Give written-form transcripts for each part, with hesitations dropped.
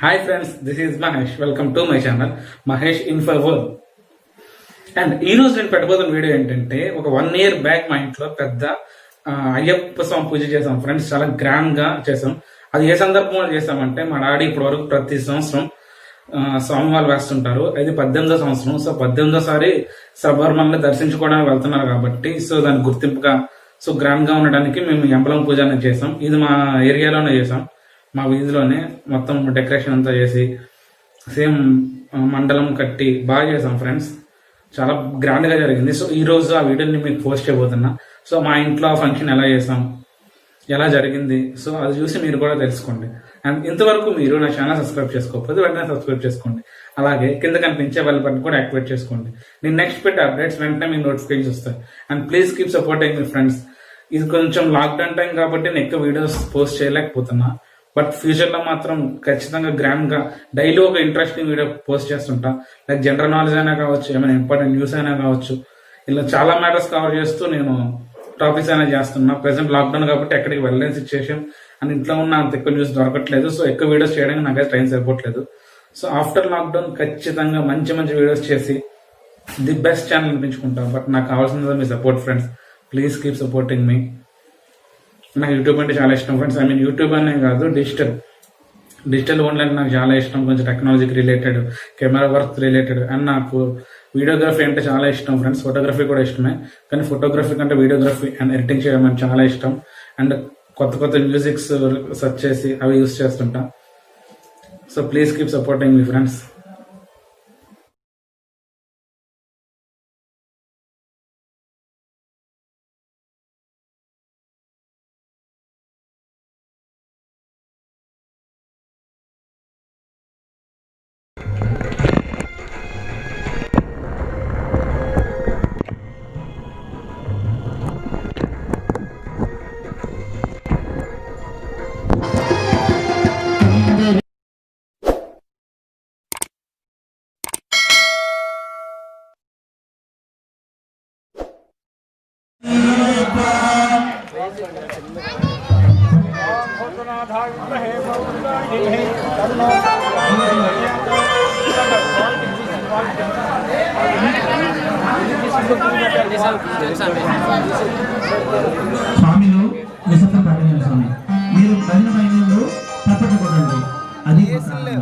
Hi friends, this is Mahesh. Welcome to my channel Mahesh info world. And ఈ రోజు నేను పెట్టబోతున్న video ఏంటంటే, ఒక 1 year బ్యాక్ మా ఇంట్లో పెద్ద అయ్యప్ప స్వామి పూజ చేసాం ఫ్రెండ్స్. చాలా గ్రాండ్ గా చేసాం. అది ఏ సందర్భంలో చేసామంటే, మా డాడీ ఇప్పటి వరకు ప్రతి సంవత్సరం స్వామివారు వేస్తుంటారు. అది 18వ సంవత్సరం. సో 18వ సారి శబరిమలని దర్శించుకోవడానికి వెళ్తున్నారు కాబట్టి, సో దాని గుర్తింపుగా సో గ్రాండ్ గా ఉండడానికి మేము ఎంబలం పూజ అనేది చేసాం. ఇది మా ఏరియాలోనే చేసాం, మా వీధిలోనే మొత్తం డెకరేషన్ అంతా చేసి సేమ్ మండలం కట్టి బాగా చేసాం ఫ్రెండ్స్. చాలా గ్రాండ్ గా జరిగింది. సో ఈ రోజు ఆ వీడియోని మీకు పోస్ట్ చేయబోతున్నా. సో మా ఇంట్లో ఫంక్షన్ ఎలా చేసాం, ఎలా జరిగింది, సో అది చూసి మీరు కూడా తెలుసుకోండి. అండ్ ఇంతవరకు మీరు నా ఛానల్ సబ్స్క్రైబ్ చేసుకోకపోతే వెంటనే సబ్స్క్రైబ్ చేసుకోండి. అలాగే కింద కనిపించే బెల్ బటన్ కూడా యాక్టివేట్ చేసుకోండి. నేను నెక్స్ట్ పెట్టే అప్డేట్స్ వెంటనే మీకు నోటిఫికేషన్స్ వస్తాయి. And please keep supporting me friends. ఇది కొంచెం లాక్డౌన్ టైం కాబట్టి నేను ఎక్కువ వీడియోస్ పోస్ట్ చేయలేకపోతున్నా. బట్ ఫ్యూచర్ లో మాత్రం ఖచ్చితంగా గ్రాండ్ గా డైలీ ఒక ఇంట్రెస్టింగ్ వీడియో పోస్ట్ చేస్తుంటా. లైక్ జనరల్ నాలెడ్జ్ అయినా కావచ్చు, ఏమైనా ఇంపార్టెంట్ న్యూస్ అయినా కావచ్చు, ఇలా చాలా మ్యాటర్స్ కవర్ చేస్తూ నేను టాపిక్స్ అయినా చేస్తున్నా. ప్రెసెంట్ లాక్డౌన్ కాబట్టి ఎక్కడికి వెళ్ళలేని సిచ్యువేషన్, అండ్ ఇంట్లో ఉన్న అంత ఎక్కువ న్యూస్ దొరకట్లేదు. సో ఎక్కువ వీడియోస్ చేయడానికి నాకైతే టైం సరిపోవట్లేదు. సో ఆఫ్టర్ లాక్డౌన్ ఖచ్చితంగా మంచి మంచి వీడియోస్ చేసి ది బెస్ట్ ఛానల్ అనిపించుకుంటాం. బట్ నాకు కావాల్సింది మీ support friends. Please keep supporting me. నాకు యూట్యూబ్ అంటే చాలా ఇష్టం ఫ్రెండ్స్. ఐ మీన్ యూట్యూబ్ అనే కాదు, డిజిటల్ ఓన్లీ అంటే నాకు చాలా ఇష్టం. కొంచెం టెక్నాలజీకి related, camera work related. And నాకు వీడియోగ్రఫీ అంటే చాలా ఇష్టం ఫ్రెండ్స్. ఫోటోగ్రఫీ కూడా ఇష్టమే, కానీ ఫోటోగ్రఫీ కంటే వీడియోగ్రఫీ అండ్ ఎడిటింగ్ చేయడం అంటే చాలా ఇష్టం. అండ్ కొత్త కొత్త మ్యూజిక్స్ సెర్చ్ చేసి అవి యూస్ చేస్తుంటా. So please keep supporting me friends. స్వామిలు విసర్జన పట్టణ స్వామి, మీరు భజన పైన తప్పట్టు కొట్టండి. అది జీవితంలో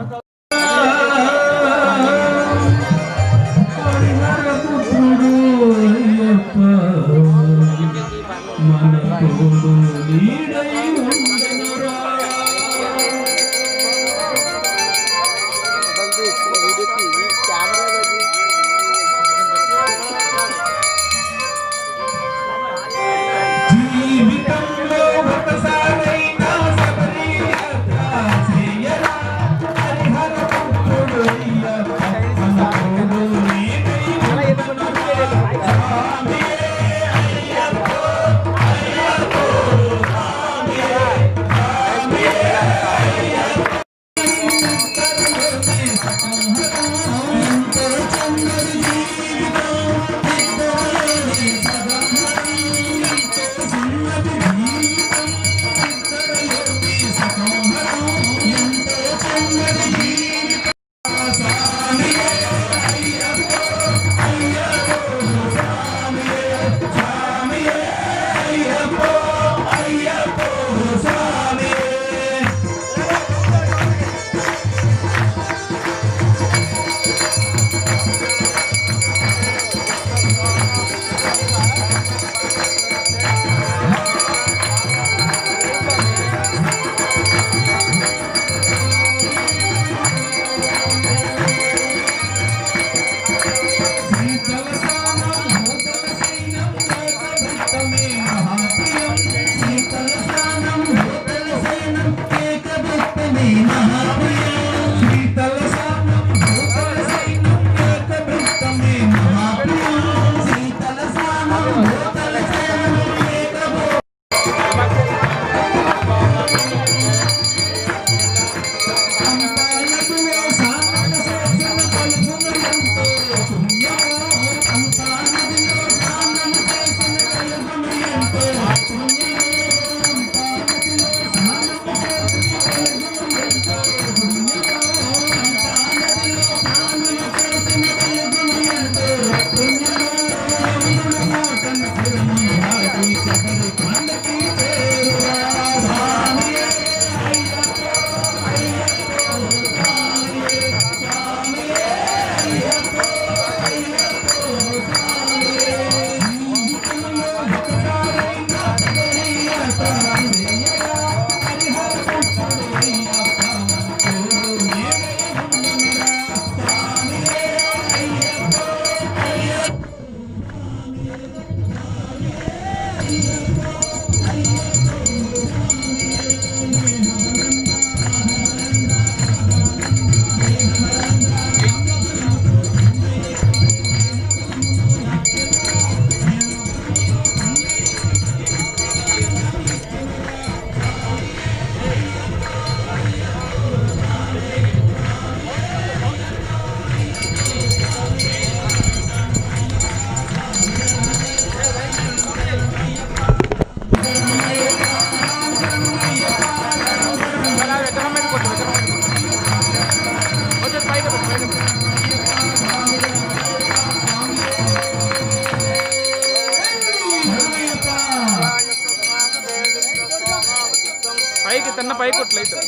పైకి తిన్న పైకి కొట్లయితే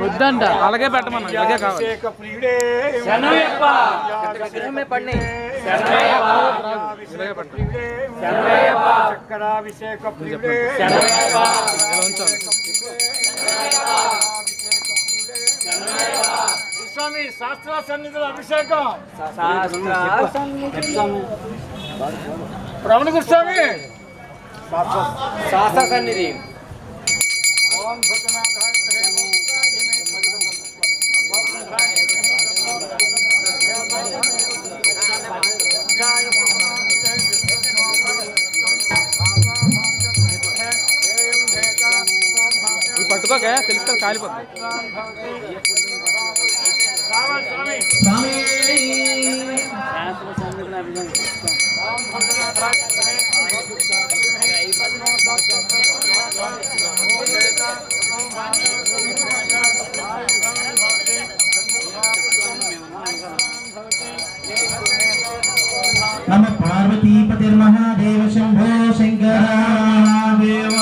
వద్దంట అలాగే పెట్టమన్నా ఇలాగే కావాలి స్వామి శాస్త్ర సన్నిధుల అభిషేకం రమణ గురుస్వామి శాస్త్ర సన్నిధి ఓం పట్టుకోకే తెలుసు కదా కాలిపోతుంది స్వామి నమ పార్వతీపతిర్మహాదేవ శంభో శంకర దేవ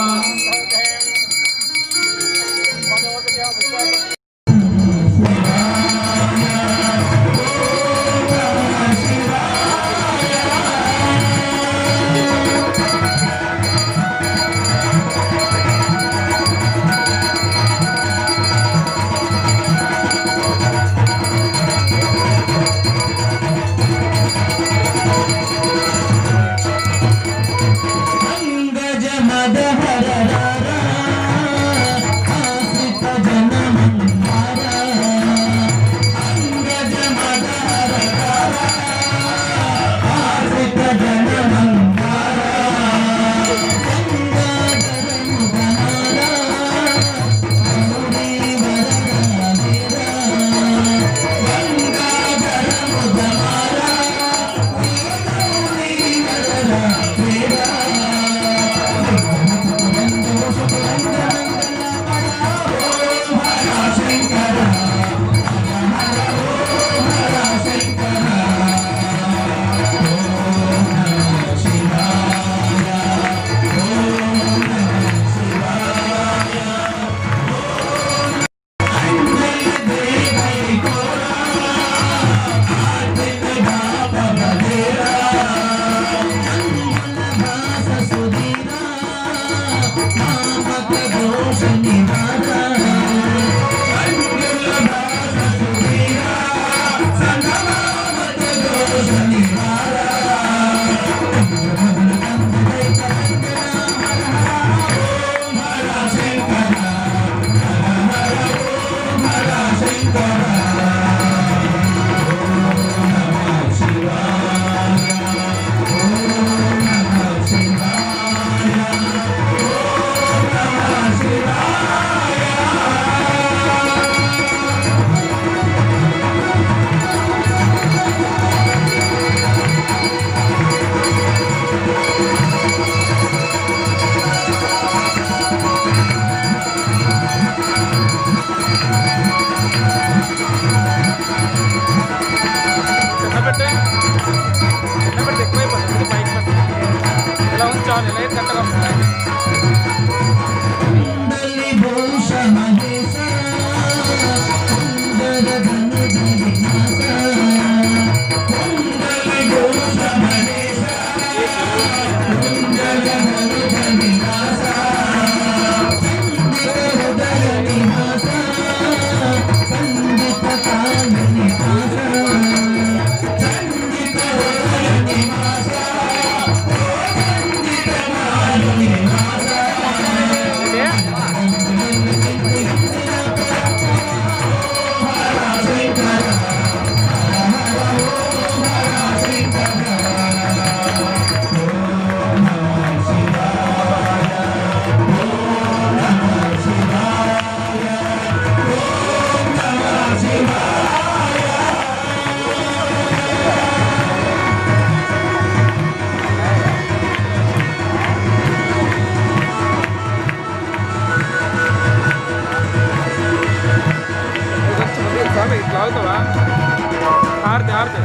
ఆరతి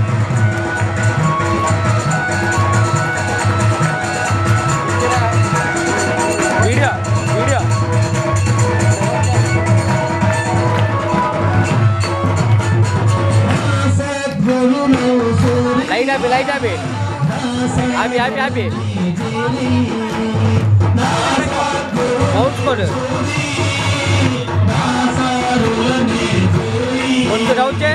వీడియో వీడియో లైట్ ఆపి అవుట్కోడు కొంచెం అవుతే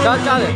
చాలు చాలు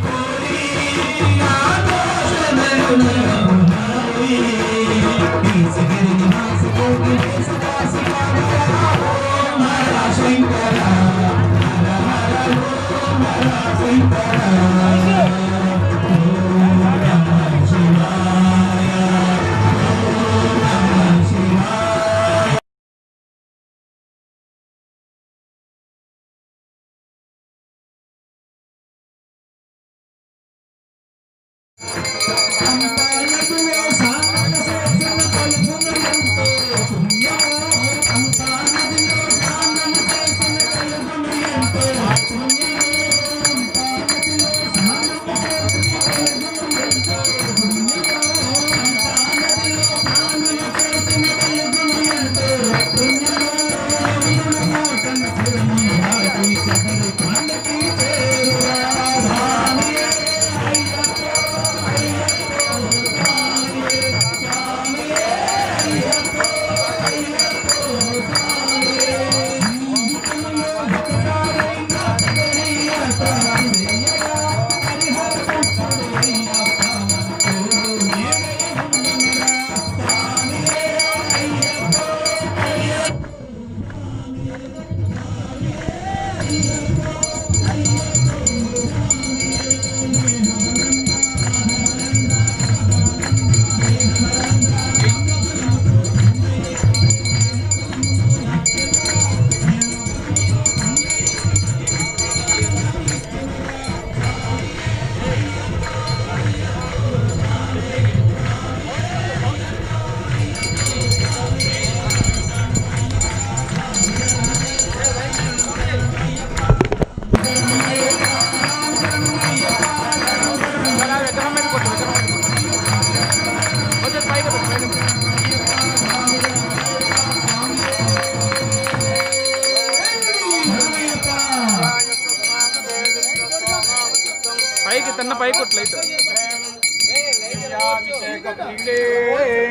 పైకి తిన్న పైకి లైట్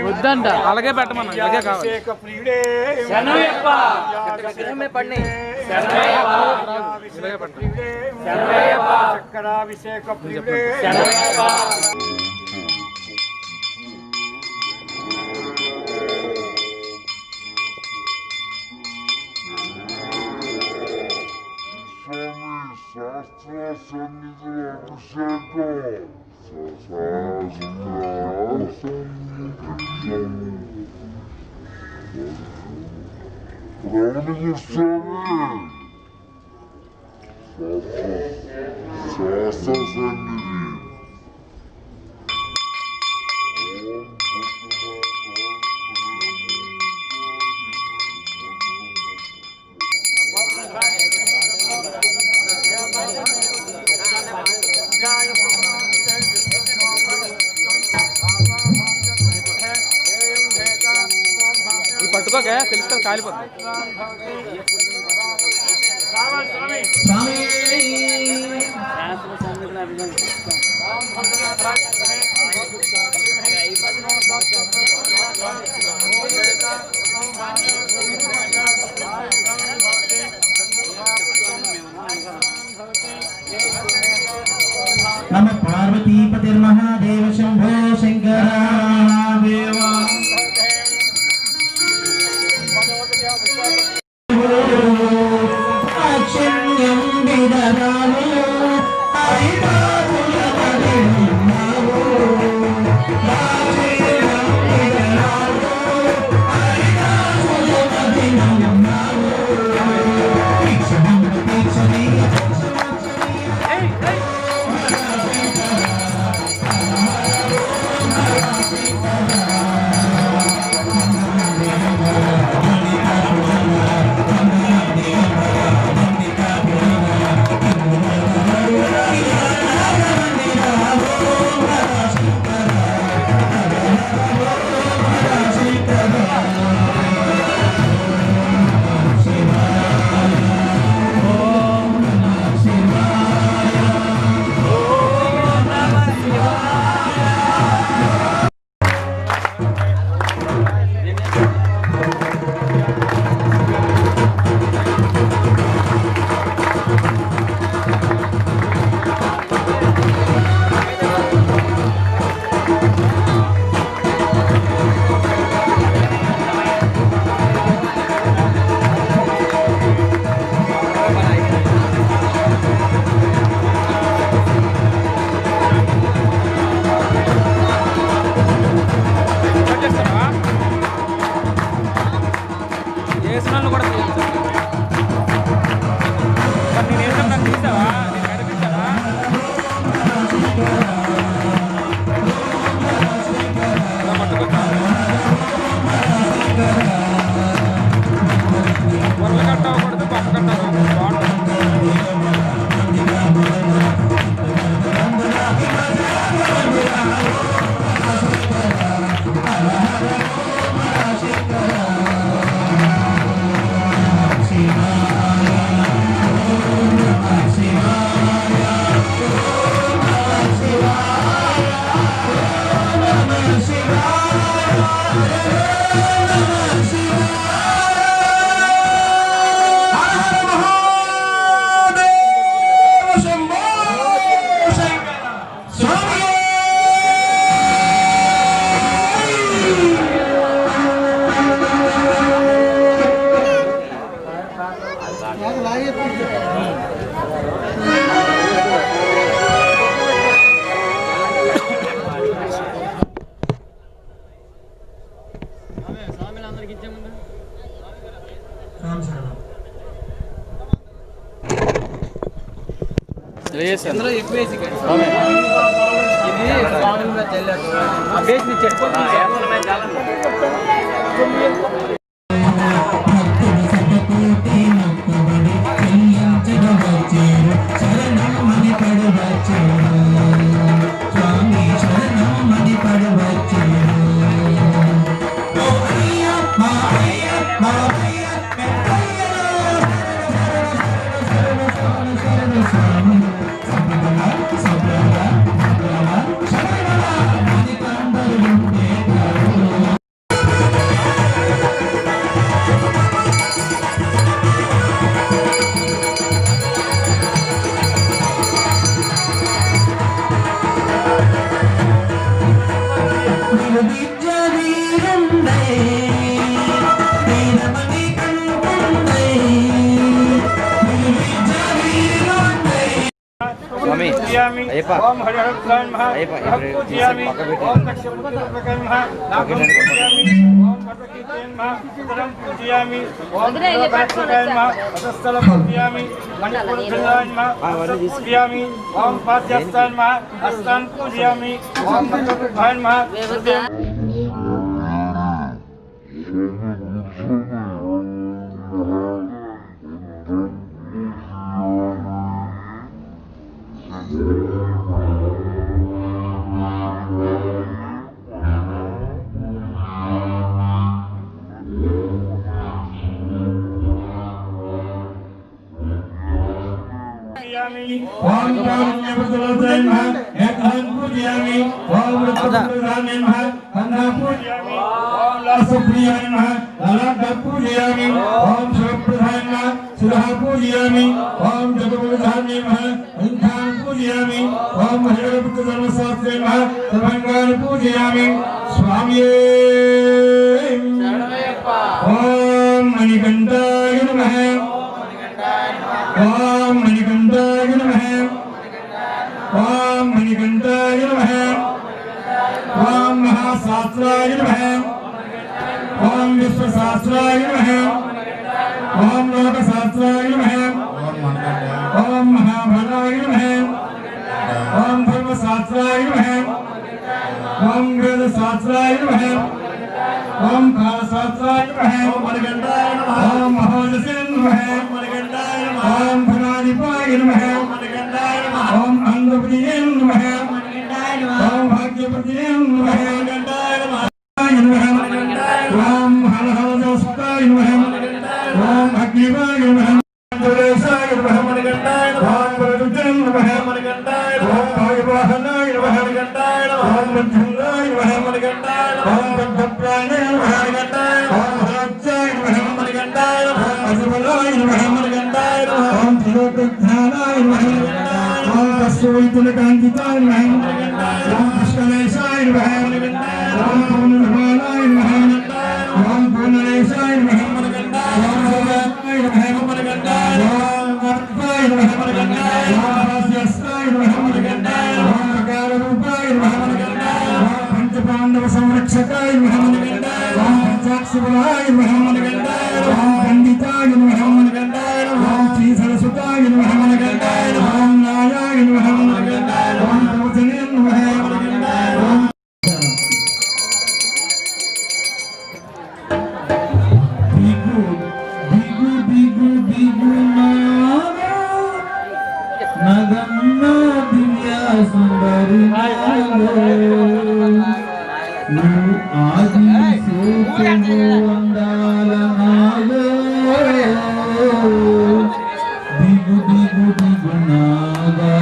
వద్దంట అలాగే పెట్టమన్నా అలాగే కావాలి పట్టుకోకే తెలుస్తుంది కాలిపోతుంది नम पार्वतीपतिर्महादेव शंभो शंकर देवा अक्षण्यं विदरामो हरिदासुलपतिर्महो వేసిన వాళ్ళు కూడా తీయాలి సార్. నేను వేసిన నాకు తీసావా, నేను కనిపించాలా? పొరలు కట్ట అవ్వకూడదు, పప్పు కట్ట బాగుంటుంది. ఇందులో ఎక్కువ వేసి ఇది స్వామి మీద చెల్లేదు ఆ బేస్ ని చెట్టుకోవాలి. ఓం హరిహరాయ నమః పూజయామి. ఓం దక్షిణామూర్తయే నమః పూజయామి. ఓం పరమకీర్తయే నమః ఉత్తరం పూజయామి. ఓం దేవతాయ నమః అధస్థల పూజయామి. మణిపూర్ధరాయ నమః పూజయామి. ఓం పాద్యస్థాయ నమః హస్తాన్ పూజయామి. ఓం భక్తప్రభాయ నమః ఓం కారుణ్యవదలాయ నమః ఏకహం పూజయామి. ఓం వృత్తప్రదాయ నమః కన్నా పూజయామి. ఓం లాసప్రియాయ నమః లలాట పూజయామి. ఓం శివప్రదాయ నమః శిరః పూజయామి. ఓం జగవృధాయ నమః అంకాం పూజయామి. ఓం హరిహరపుత్ర ధర్మశాస్త్రే నమః సర్వంగాన్ పూజయామి. స్వామియే ఓం మణికంఠాయ నమః. ఓం మణికంఠాయ నమః. ఓం మణికంఠాయ నమః. ఓం మహాశాస్త్రాయ నమః. ఓం విశ్వశాస్త్రాయ నమః. ఓం లోకశాస్త్రాయ నమః. ఓం మహాబలాయ నమః. ఓం ధర్మశాస్త్రాయ నమః. ఓం వేదశాస్త్రాయ నమః. ఓం కాలశాస్త్రాయ నమః. ఓం మహోదశే నమః. ఓం భనాధిపాయ నమః. ఓం అంగప్రియే నమః. ఓం భాగ్యప్రతియే నమః. ఓం హరహరదోస్తాయ నమః. ఓం అగ్నివాయ నమః. దురేశాయ నమః. ఓం వరుణాయ నమః. ఓం వాయువాహనాయ నమః. ఓం మధ్యంగాయ నమః. ఓం బద్ధప్రాణాయ నమః. ఓం హరాజ్యాయ నమః. ఓం అజబలాయ నమః. ఓం త్రిలోకజ్ఞానాయ నమః. ఓం కస్తూరితులకాంకితాయ నమః. ఓం పుష్కలేశాయ నమః. ఓం పూర్ణమాలాయ నమః. ఓం పూర్ణలేశాయ నమః. ఓం సర్వాయ నమః. ఓం అర్పాయ నమః. ఓం రాజ్యస్థాయ నమః. ఓం ప్రకారరూపాయ నమః. ఓం పంచపాండవ సంరక్షకాయ నమః. ఓం పంచాక్షరాయ మణికంఠాయ నమః మణికంఠాయ నమః పండితాయ నమః మణికంఠాయ నమః శ్రీ సరస్వతాయ నమః మణికంఠాయ నమః నారాయ నమః మణికంఠాయ నమః ప్రవచనే నమః మణికంఠాయ నమః దిగు దిగు దిగు దిగు నగమ్మ దివ్య సుందరి ఆది సూచము అందాల నాగో దిగు దిగు దిగు నాగా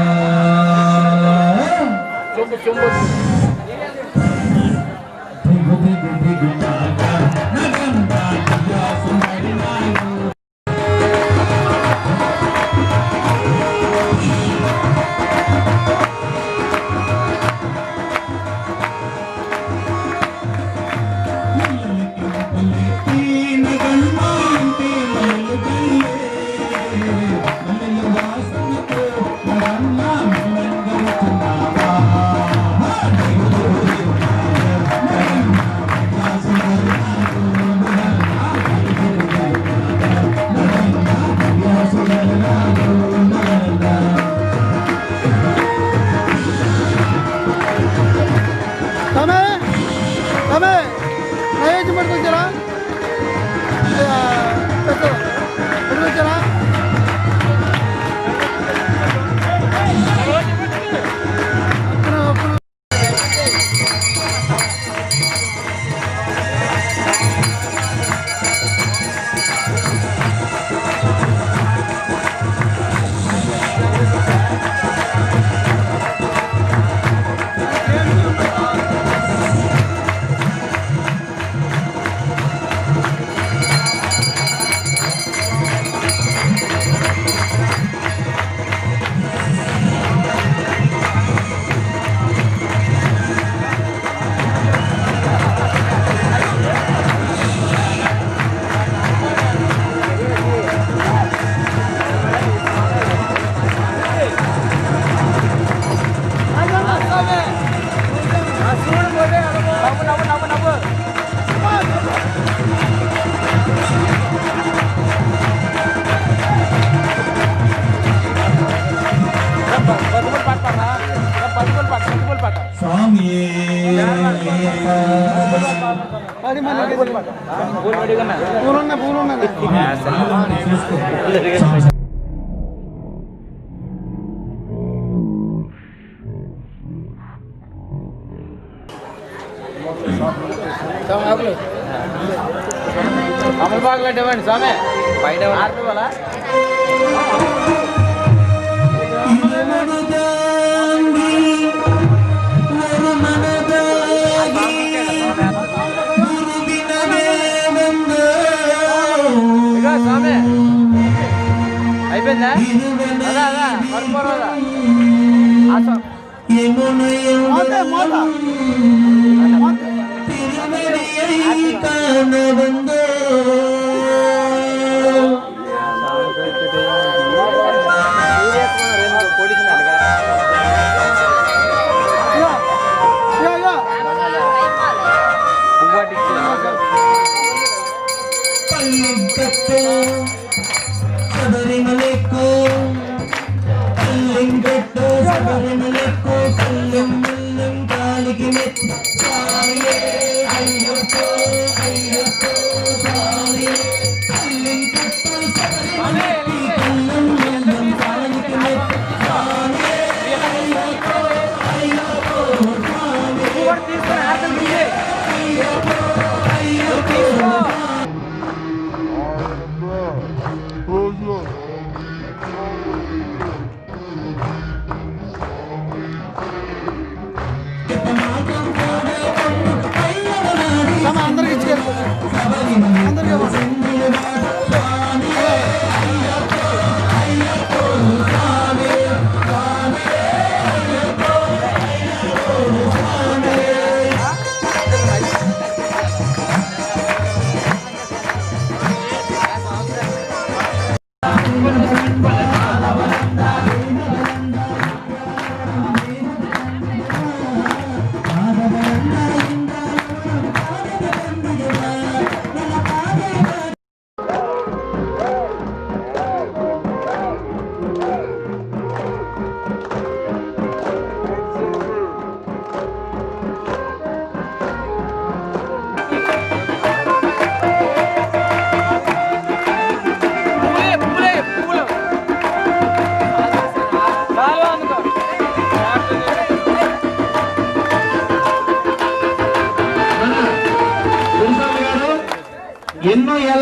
దిగు దిగు దిగు నాగా నగమ్మ దివ్య సుందరి నాగో అమలబాగ్లో ఇవ్వండి స్వామి బయట ఆర్పి వాళ్ళ స్వామి అయిపోయిందా అదా అదా మరిపోరాదా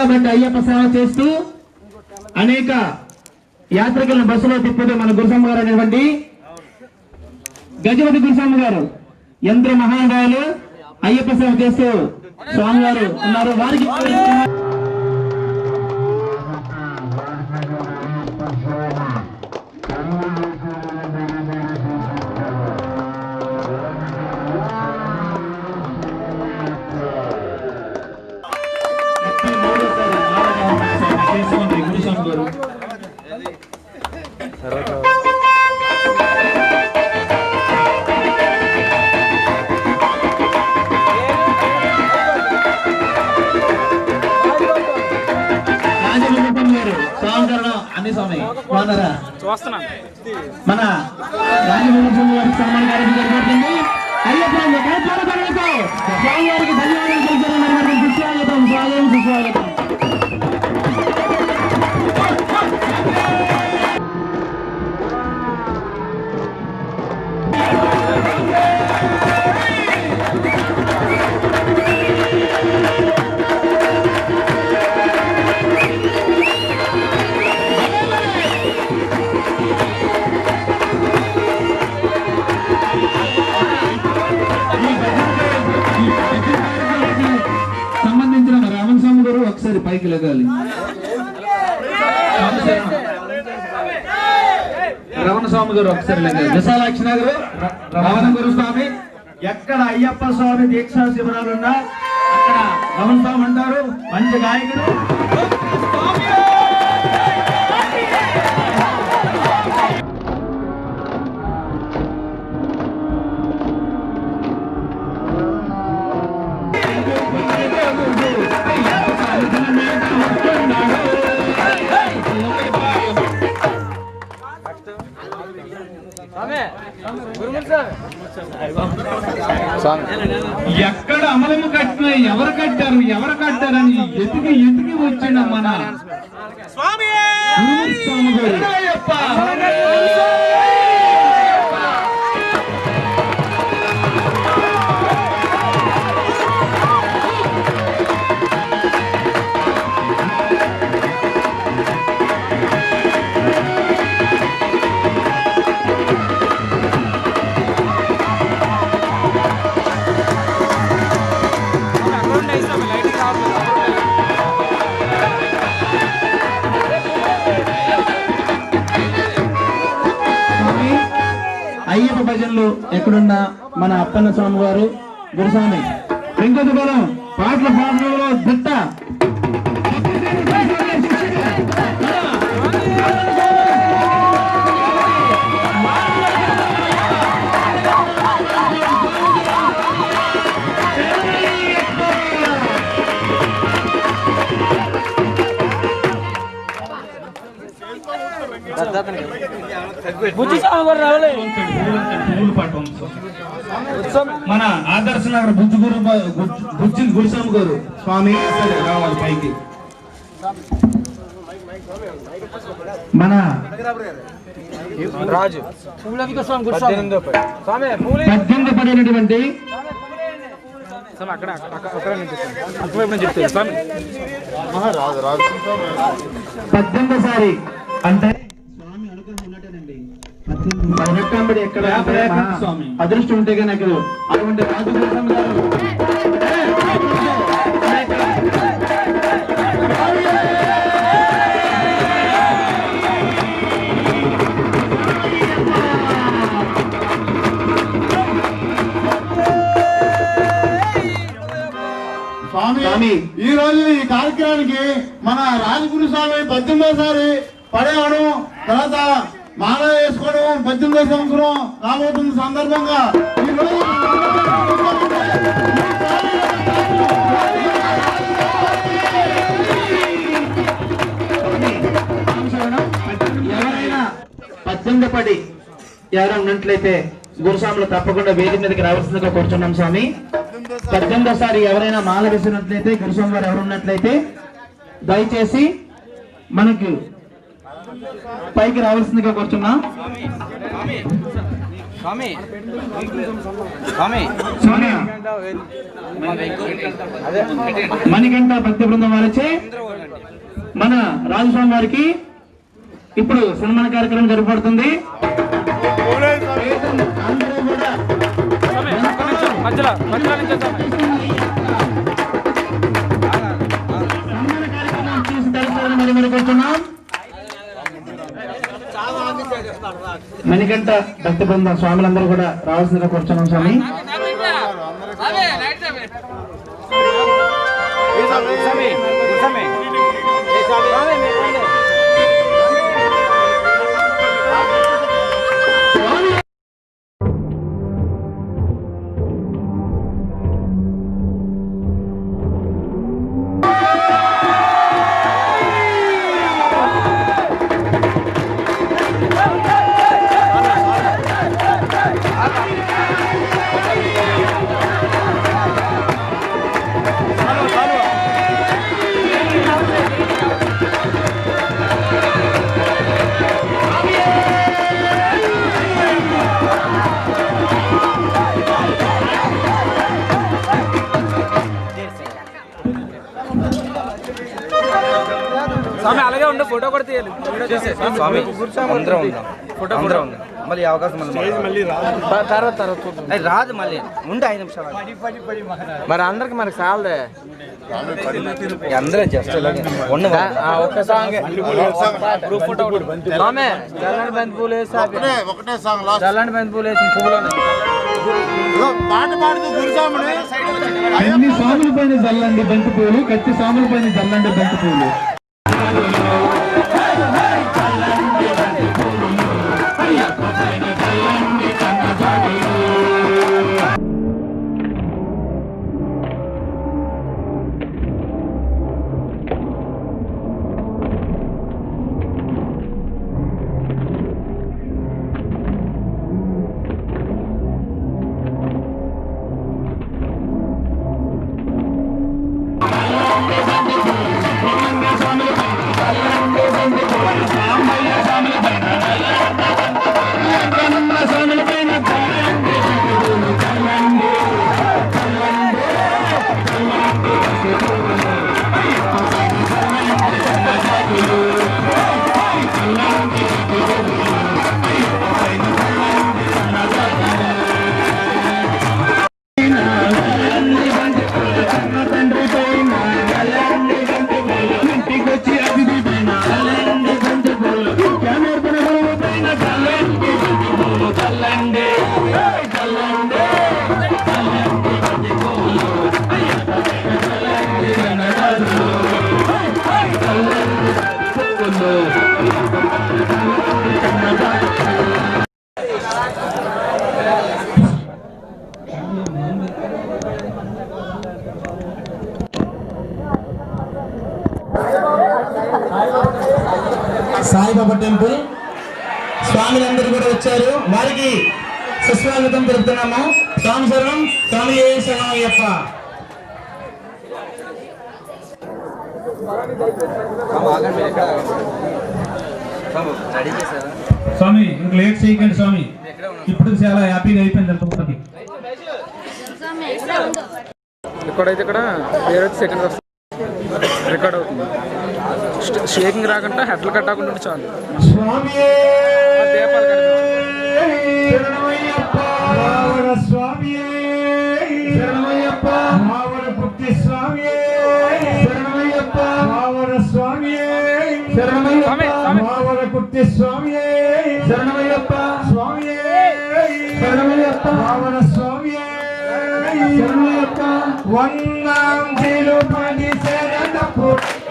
తరాల బట్టి అయ్యప్ప సేవ చేస్తూ అనేక యాత్రికులను బస్సులో తిప్పుతూ మన గురుస్వామి గారు అనేటువంటి గజపతి గురుస్వామి గారు ఎందరో మహానుభావులు అయ్యప్ప సేవ చేస్తూ స్వామి గారు ఉన్నారు. వారికి గురుస్వామి గారు అన్ని స్వామి బాగున్నారా? మన రాజమోహన్ గారికి సన్మాన కార్యక్రమం జరుగుతుంది. అయ్యప్ప స్వామి వారికి ధన్యవాదాలు తెలిపారు. సుస్వాగతం, స్వాగతం, సుస్వాగతం. సంబంధించిన రామన్ స్వామి గారు ఒకసారి పైకి లగాలి. రమణ స్వామి గారు ఒకసారి లగాలి. విశాలాక్షి నగర్ రమణ గురు స్వామి. ఎక్కడ అయ్యప్ప స్వామి దీక్షా శిబిరాలున్నా అక్కడ రమణ స్వామి అంటారు. మంచి గాయకుడు. ఎక్కడ అమలము కట్టినా ఎవరు కట్టారని ఎతికి వచ్చిన మన స్వామి అయ్యప్ప భజనలు ఎక్కడున్నా మన అప్పన్న స్వామి వారు గురుస్వామి వెంకట బలం పాటల దిట్ట. మన ఆదర్శ నగర్ బుజ్జి గురుస్వామి గారు స్వామి రావాలి పైకి. మన రాజు 18 పడినటువంటి సారి అంటే స్వామి అనుగ్రహం ఉన్నట్టేనండి. 18 ఎక్కడ అదృష్టం ఉంటే కనుక అటువంటి రాజు గురుస్వామి గారు స్వామి ఈ రోజు ఈ కార్యక్రమానికి మన రాజగురు స్వామి 18సారి పడేయడం, తర్వాత మాల వేసుకోవడం 18వ సంవత్సరం రాబోతున్న సందర్భంగా ఈ రోజు ఎవరైనా 18 పడి ఎవరైనా ఉన్నట్లయితే గురుస్వాములు తప్పకుండా వేది మీదకి రావాల్సిందిగా కూర్చున్నాం స్వామి. 18సారి ఎవరైనా మాల వేసినట్లయితే గురుస్వామి వారు ఎవరు ఉన్నట్లయితే దయచేసి మనకి పైకి రావాల్సిందిగా కూర్చున్నాం. స్వామి స్వామి సోనియా మణికంఠ భక్తి బృందం వారిచే మన రాజస్వామి వారికి ఇప్పుడు సన్మాన కార్యక్రమం జరపబడుతుంది. అందరూ కూడా మధ్యలో నుంచి సన్మాన కార్యక్రమం తీసుకెళ్తారని మరి కోరుతున్నాం. మణికంఠ భక్తి బృందం స్వాములందరూ కూడా రావాల్సిందిగా కూర్చున్నాం స్వామి. స్వామి అలాగే ఉండే ఫోటో కూడా తీయాలి. స్వామి అందరం ఉందాం, ఫోటో అందరం ఉందాం. మళ్ళీ అవకాశం మళ్ళీ తర్వాత రాదు, మళ్ళీ ఉండే 5 నిమిషాలు. మరి అందరికి మనకి సాలదే అందరూ జస్ట్ ఒక్క సాంగ్ గ్రూప్ ఫోటో చల్లని బంతి పూలు వేసి ఒకటే సాంగ్ లాస్ట్ చల్లని బంతి పూలు వేసిన పువ్వులోనే పాట పాడుతూ గురుస్వామిని అన్ని స్వాముల పైన చల్లండి బంతి పూలు, కత్తి స్వాముల పైన చల్లండి బంతి పూలు. సాయిబాబా టెంపుల్ స్వాములందరూ కూడా వచ్చారు, వారికి సుస్వాగతం తెలుపుతున్నాము. స్వామి సర్వం స్వామి శరణమయ్యప్ప. స్వామి ఇంక లేట్ చేయకండి స్వామి, ఇప్పుడు చాలా హ్యాపీగా అయిపోయింది అనుకుంటుంది. ఇక్కడైతే ఇక్కడ పేరు వచ్చి సెకండ్ వస్తుంది, రికార్డ్ అవుతుంది. షేకింగ్ రాకుండా హెడ్లు కట్టకుండా ఉంటే చాలు. దీపాలు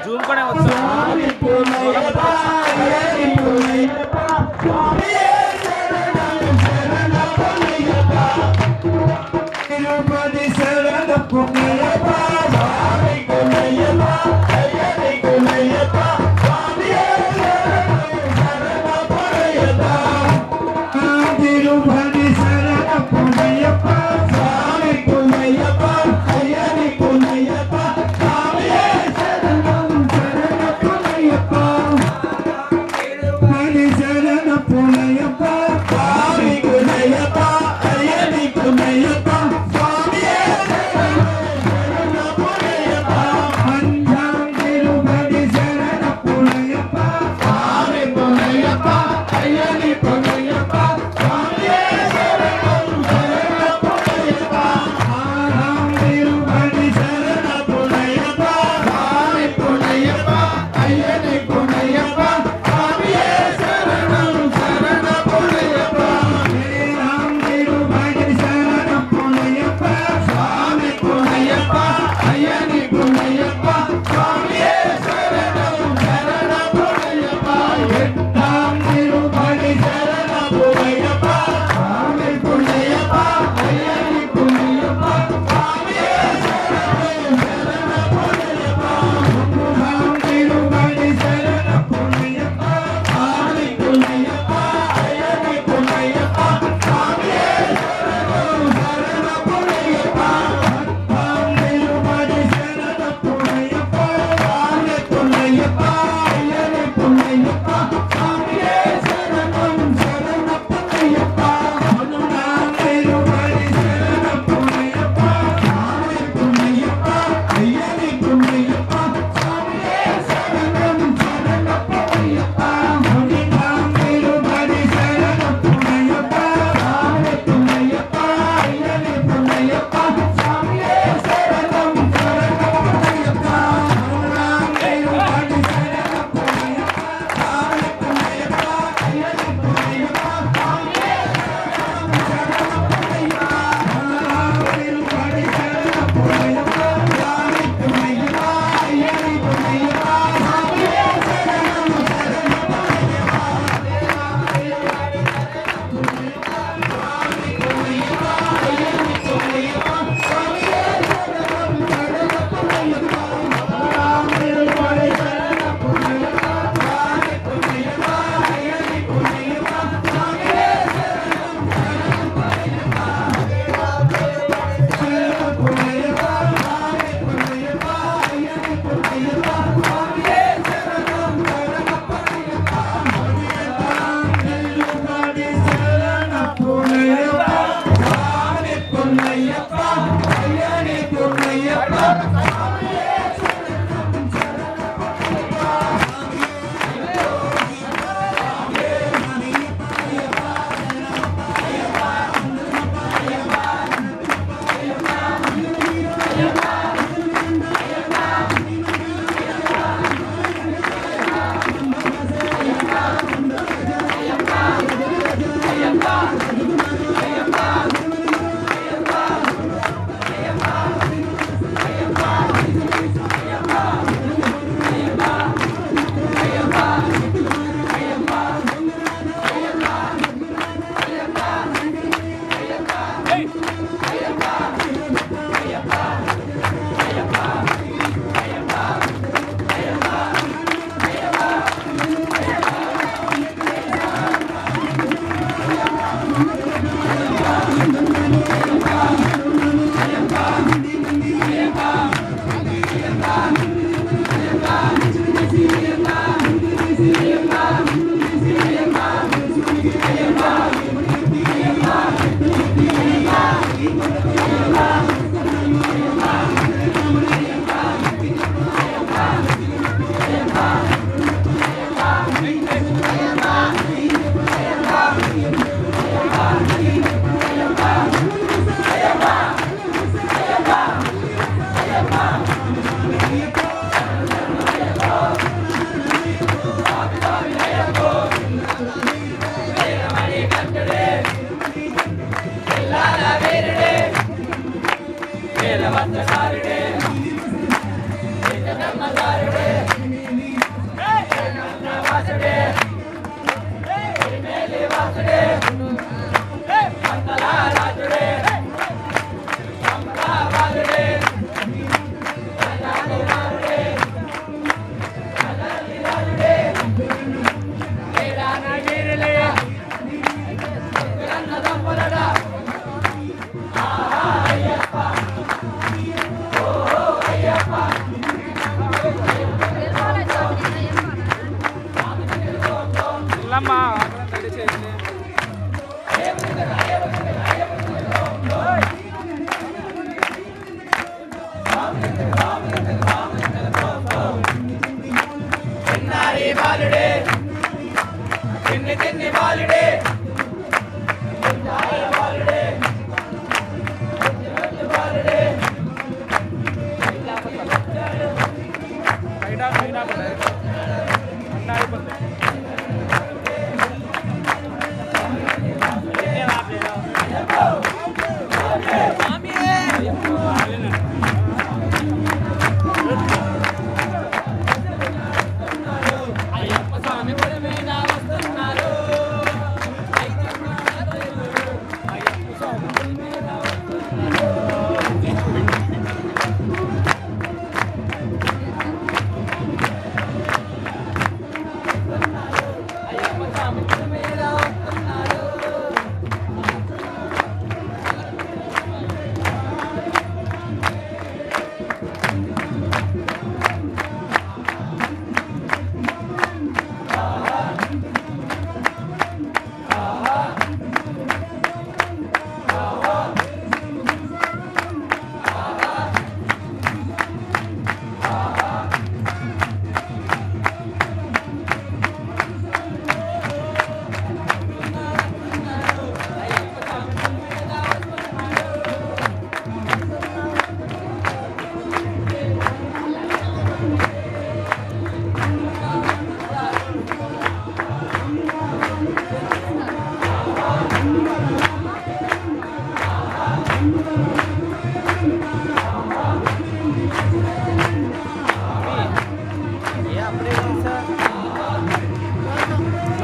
జూమ్ కూడా వస్తుంది. శరణం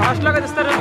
లాస్ట్లో కదా ఇస్తారు.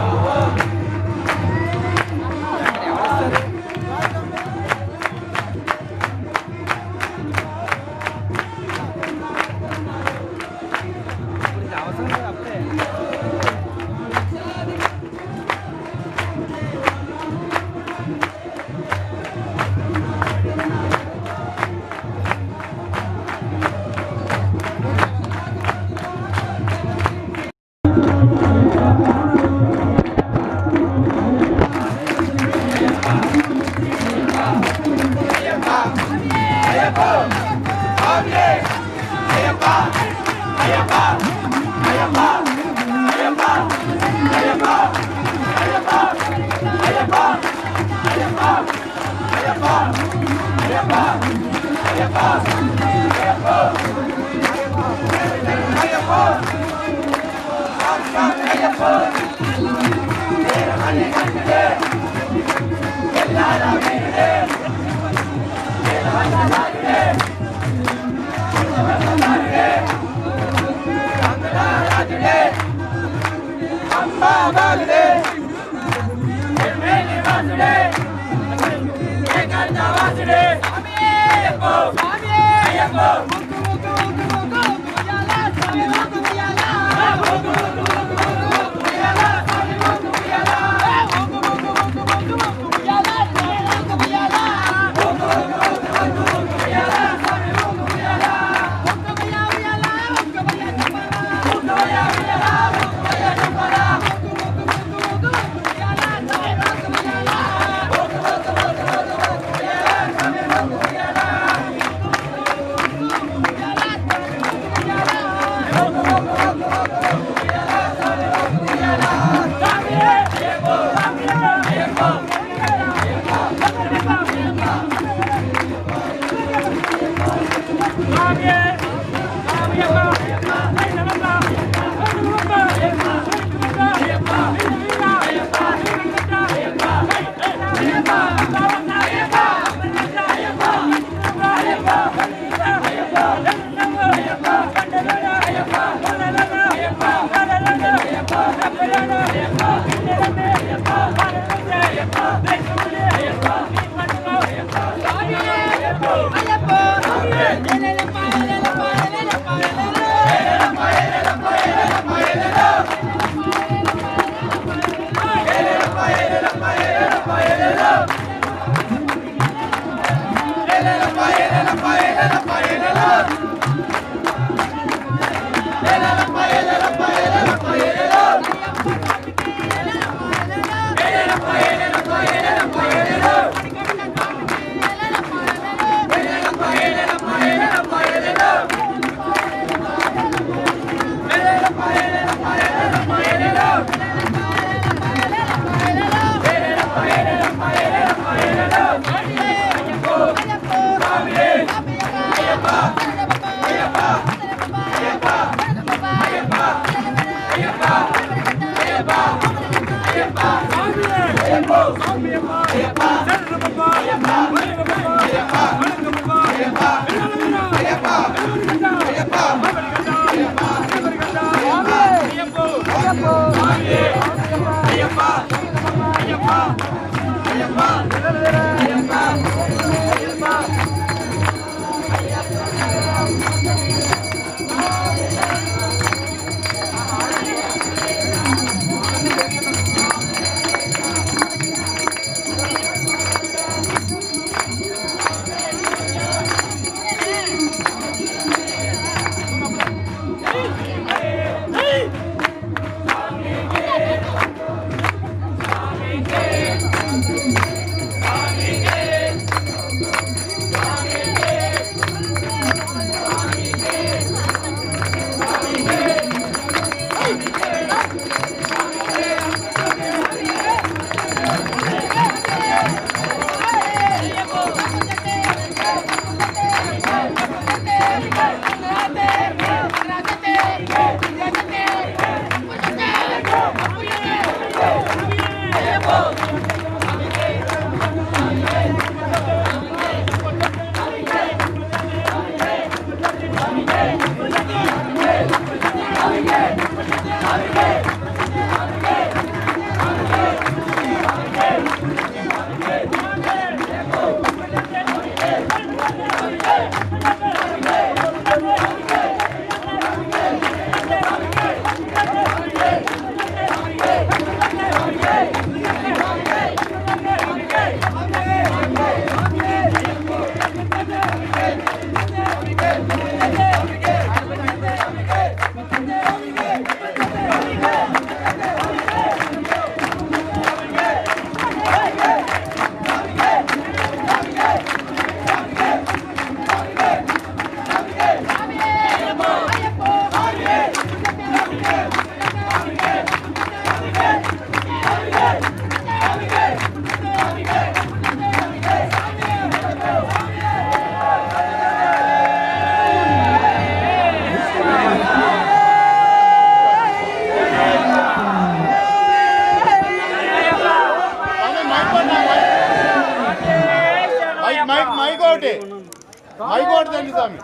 హైకోర్టు తండ్రి స్వామి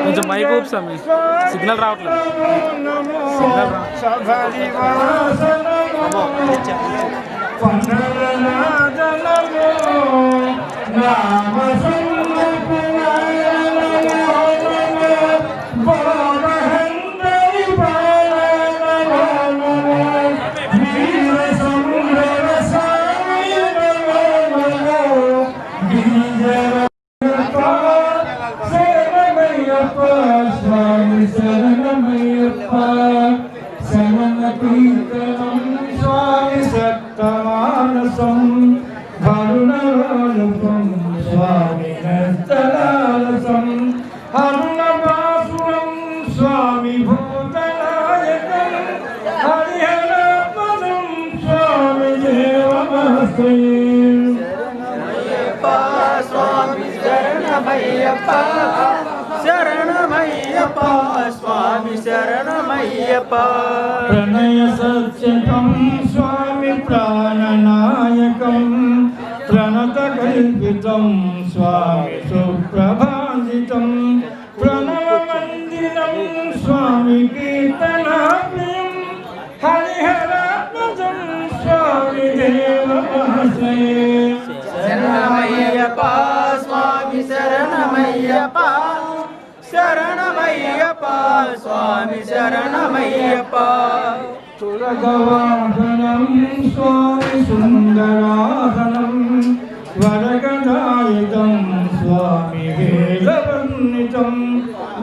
కొంచెం మైక్ ఊపుసామి సిగ్నల్ రావట్లేదు प्रणय सत्यकं स्वामी प्राणनायकं प्रणतकल्पितं स्वामी सुप्रभाजितं प्रणवमन्दिरं स्वामी कीर्तनाप्रियं हरिहरात्मजं स्वामी देवमहाश्रये शरणमय्यप्पा स्वामी शरणमय्यप्पा शरणमय्यप्पा स्वामी शरणमय्यप्पा तुलगवाहनं स्वामी सुन्दराहनं वरगदायुधं स्वामी वेदवन्दितं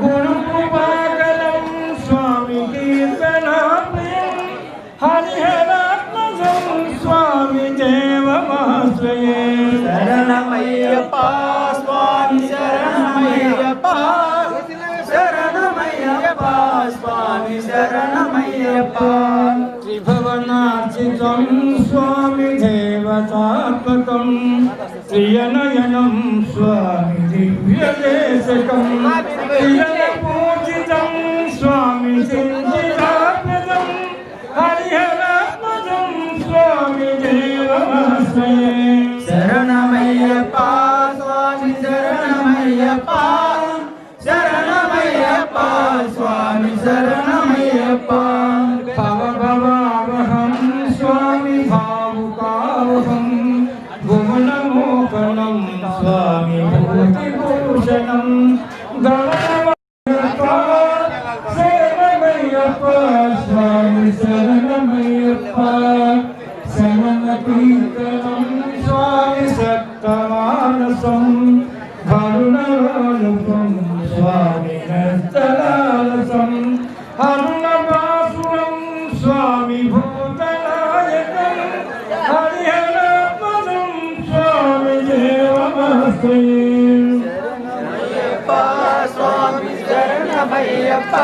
गुरुकृपाकरं स्वामी कीर्तनाप्रियं हरिहरात्मजं स्वामी देवमाश्रये शरणमय्यप्पा स्वामी शरणमय्यप्पा शरणमय्यप्पा దేవతాత్మకం ప్రియనయనం స్వామి దివ్యదేశకం ప్రియన పూజితం స్వామి సించితాత్మజం హరిహరాత్మజం స్వామి దేవమాశ్రయే శరణమయ్యప్ప స్వామి శరణమయ్యప్ప శరణమయ్యప్ప స్వామి శరణమయ్యప్ప భవభవావహం స్వామి భావుకావహం భువనమోకణం స్వామి భూతిభూషణం గణమయ్యప్ప శరణమయ్యప్ప స్వామి శరణమయ్యప్ప శరణకీర్తనం స్వామి సప్తమానసం కరుణానుపం స్వామి నర్తలాలసం అరుణపాసురం స్వామి భూతనాయకం హరిహరాత్మజం స్వామి దేవమాశ్రయే స్వామి శరణమయ్యప్ప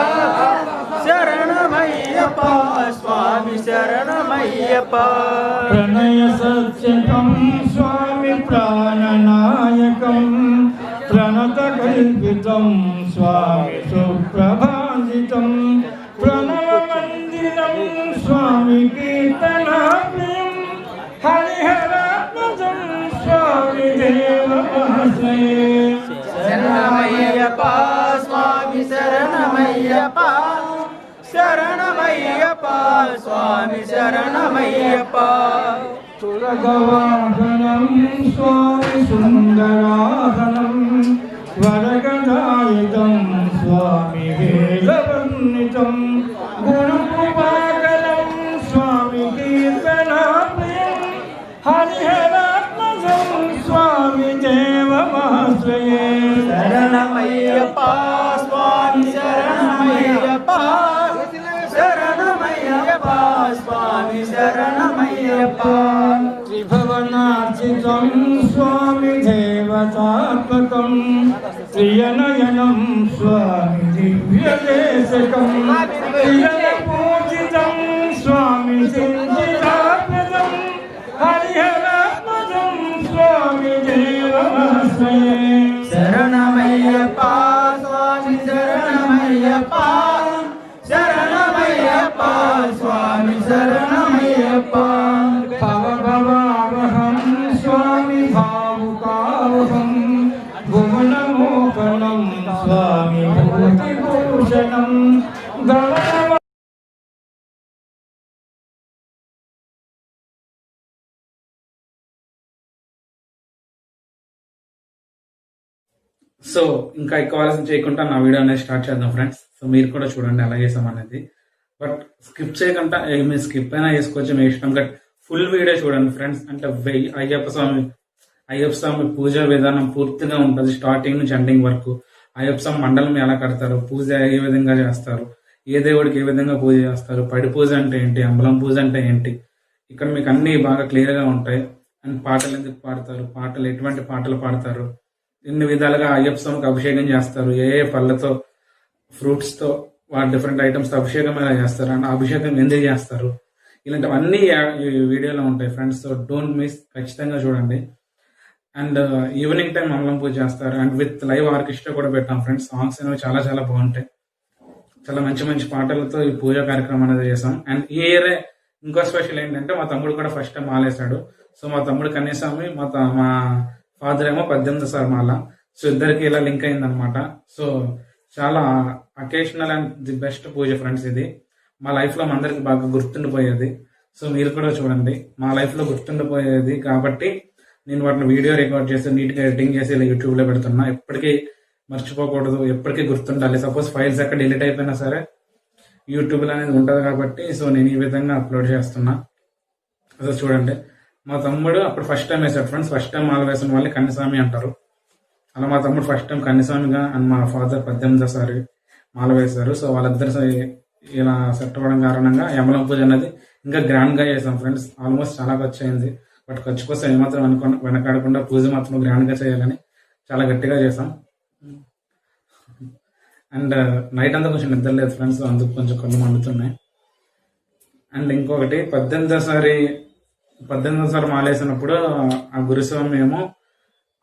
శరణమయ్యప్ప స్వామి శరణమయ్యప్ప ప్రణయ సత్యకం స్వామి ప్రాణనాయకం ప్రణత కల్పితం స్వామి సుప్రభాజితం ప్రణవ మందిరం స్వామి కీర్తనాప్రియం హరిహరాత్మజం స్వామి దేవమాశ్రయే శరణమయ్యప్ప స్వామి శరణమయ్యప్ప శరణమయ్యప్ప స్వామి శరణమయ్యప్ప తులగవాహనం స్వామి సుందరాహనం వరగదాయుధం స్వామి వేదవర్ణితం గురుకృపాకరం స్వామి కీర్తనాప్రియం హరిహరాత్మజం స్వామి దేవమాశ్రయే శరణమయ్యప్ప స్వామి శరణమయ్యప్ప శరణమయ్యప్ప స్వామి శరణమయ్యప్ప త్రిభువనార్చితం స్వామి దేవతాత్మకం ప్రియనయనం స్వామి దివ్యదేశకం ప్రియన పూజితం స్వామి సించితాత్మజం హరిహరాత్మజం స్వామి దేవమాశ్రయే శరణమయ్యప్ప స్వామి శరణమయ్యప్ప శరణమయ్యప్ప స్వామి శరణమయ్యప్ప భవభవావహం స్వామి భావుకావహం భువనమోకణం స్వామి భూతిభూషణం గణమ సో ఇంకా ఎక్కువ ఆలస్యం చేయకుండా నా వీడియో అనేది స్టార్ట్ చేద్దాం ఫ్రెండ్స్. సో మీరు కూడా చూడండి ఎలా చేసాం అనేది. బట్ స్కిప్ చేయకుండా మీరు స్కిప్ అయినా చేసుకోవచ్చు మీ ఇష్టం. బట్ ఫుల్ వీడియో చూడండి ఫ్రెండ్స్. అంటే అయ్యప్ప స్వామి పూజా విధానం పూర్తిగా ఉంటుంది స్టార్టింగ్ నుంచి ఎండింగ్ వరకు. అయ్యప్ప స్వామి మండలం ఎలా కడతారు, పూజ ఏ విధంగా చేస్తారు, ఏ దేవుడికి ఏ విధంగా పూజ చేస్తారు, పడి పూజ అంటే ఏంటి, అంబలం పూజ అంటే ఏంటి, ఇక్కడ మీకు అన్ని బాగా క్లియర్ గా ఉంటాయి. అండ్ పాటలు ఎందుకు పాడతారు, పాటలు ఎటువంటి పాటలు పాడతారు, ఎన్ని విధాలుగా అయ్యప్ప స్వామికి అభిషేకం చేస్తారు, ఏ ఏ పళ్ళతో ఫ్రూట్స్ తో డిఫరెంట్ ఐటమ్స్ తో అభిషేకం ఎలా చేస్తారు, అండ్ అభిషేకం ఎందుకు చేస్తారు, ఇలాంటివన్నీ ఈ వీడియోలో ఉంటాయి ఫ్రెండ్స్. సో డోంట్ మిస్, ఖచ్చితంగా చూడండి. అండ్ ఈవినింగ్ టైం మంగళం పూజ చేస్తారు. అండ్ విత్ లైవ్ ఆర్కెస్ట్రా కూడా పెట్టాం ఫ్రెండ్స్. సాంగ్స్ అనేవి చాలా చాలా బాగుంటాయి. చాలా మంచి మంచి పాటలతో ఈ పూజా కార్యక్రమం అనేది చేసాం. అండ్ ఈ ఇయర్ ఇంకో స్పెషల్ ఏంటంటే మా తమ్ముడు కూడా ఫస్ట్ టైం మాలేశాడు. సో మా తమ్ముడు కన్యాస్వామి, మా ఫాదర్ ఏమో 18 సార్ మాల. సో ఇద్దరికి ఇలా లింక్ అయింది అనమాట. సో చాలా occasional and the best puja friends ఇది. మా లైఫ్ లో మా అందరికి బాగా గుర్తుండిపోయేది. సో మీరు కూడా చూడండి, మా లైఫ్ లో గుర్తుండిపోయేది కాబట్టి నేను వాటిని వీడియో రికార్డ్ చేసి నీట్ గా ఎడిటింగ్ చేసి ఇలా యూట్యూబ్ లో పెడుతున్నా. ఎప్పటికీ మర్చిపోకూడదు, ఎప్పటికీ గుర్తుండాలి. సపోజ్ ఫైల్స్ ఎక్కడ డిలీట్ అయిపోయినా సరే యూట్యూబ్ లో అనేది ఉంటది కాబట్టి సో నేను ఈ విధంగా అప్లోడ్ చేస్తున్నా. సో చూడండి, మా తమ్ముడు అప్పుడు ఫస్ట్ టైం వేసాడు ఫ్రెండ్స్. ఫస్ట్ టైం మాల వేసిన వాళ్ళని కన్యస్వామి అంటారు. అలా మా తమ్ముడు ఫస్ట్ టైం కన్యస్వామిగా అండ్ మా ఫాదర్ 18 సారి మాల వేశారు. సో వాళ్ళిద్దరు ఇలా సెట్ అవ్వడం కారణంగా యమలం పూజ అనేది ఇంకా గ్రాండ్ గా చేసాం ఫ్రెండ్స్. ఆల్మోస్ట్ చాలా ఖర్చు అయింది. బట్ ఖర్చు కోసం ఏమాత్రం వెనకాడకుండా పూజ మాత్రం గ్రాండ్ గా చేయాలని చాలా గట్టిగా చేసాం. అండ్ నైట్ అంతా కొంచెం నిద్ర లేదు ఫ్రెండ్స్, అందుకు కొంచెం కళ్ళు మండుతున్నాయి. అండ్ ఇంకొకటి 18 సారి 18వ మాల వేసినప్పుడు ఆ గురుస్వామి ఏమో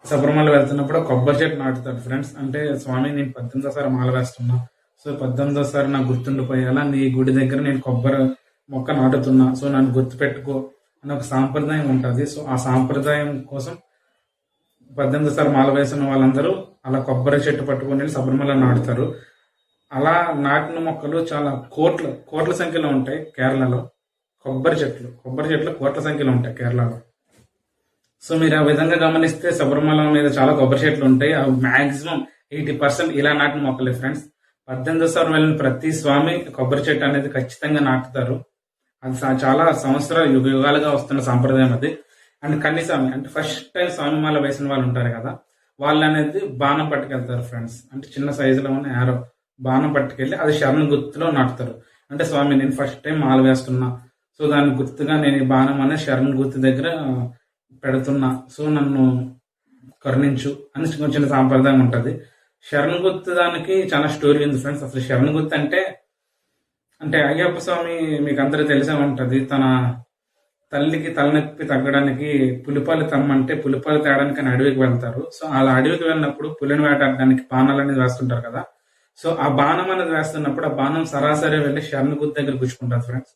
శబరిమల వెళ్తున్నప్పుడు కొబ్బరి చెట్టు నాటుతాడు ఫ్రెండ్స్. అంటే స్వామి నేను 18వ మాల వేస్తున్నా, సో 18వ నాకు గుర్తుండిపోయేలా నీ గుడి దగ్గర నేను కొబ్బరి మొక్క నాటుతున్నా, సో నన్ను గుర్తుపెట్టుకో అని ఒక సాంప్రదాయం ఉంటుంది. సో ఆ సాంప్రదాయం కోసం 18వ మాల వేసిన వాళ్ళందరూ అలా కొబ్బరి చెట్టు పట్టుకొని వెళ్ళి శబరిమల నాటుతారు. అలా నాటిన మొక్కలు చాలా కోట్ల సంఖ్యలో ఉంటాయి కేరళలో. కొబ్బరి చెట్లు కోట్ల సంఖ్యలో ఉంటాయి కేరళలో. సో మీరు ఆ విధంగా గమనిస్తే శబరిమల మీద చాలా కొబ్బరి చెట్లు ఉంటాయి. అవి మాక్సిమం 80% ఇలా నాటిన మొక్కలే ఫ్రెండ్స్. 18వ వెళ్ళిన ప్రతి స్వామి కొబ్బరి చెట్టు అనేది ఖచ్చితంగా నాటుతారు. అది చాలా సంవత్సరాలు యుగాలుగా వస్తున్న సాంప్రదాయం అది. అండ్ కన్నిస్వామి అంటే ఫస్ట్ టైం స్వామిమాల వేసిన వాళ్ళు ఉంటారు కదా, వాళ్ళు అనేది బాణం పట్టుకెళ్తారు ఫ్రెండ్స్. అంటే చిన్న సైజులో ఉన్న యారో బాణం పట్టుకెళ్ళి అది శరణ గుర్తులో నాటుతారు. అంటే స్వామి నేను ఫస్ట్ టైం మాల వేస్తున్నా, సో దాని గుర్తుగా నేను ఈ బాణం అనే శరణ గుర్తు దగ్గర పెడుతున్నా, సో నన్ను కరుణించు అని చిన్న సాంప్రదాయం ఉంటుంది. శరణ గుర్తు దానికి చాలా స్టోరీ ఉంది ఫ్రెండ్స్. అసలు శరణ గుర్తు అంటే అయ్యప్ప స్వామి మీకు అందరూ తెలిసే ఉంటది, తన తల్లికి తలనొప్పి తగ్గడానికి పులిపాలు తమ్మంటే పులిపాలు తేడానికి అని అడవికి వెళ్తారు. సో అలా అడవికి వెళ్ళినప్పుడు పులిని వేటాడడానికి బాణాలు అనేది వేస్తుంటారు కదా. సో ఆ బాణం అనేది వేస్తున్నప్పుడు ఆ బాణం సరాసరి వెళ్ళి శరణ గుర్తు దగ్గర గుచ్చుకుంటారు ఫ్రెండ్స్.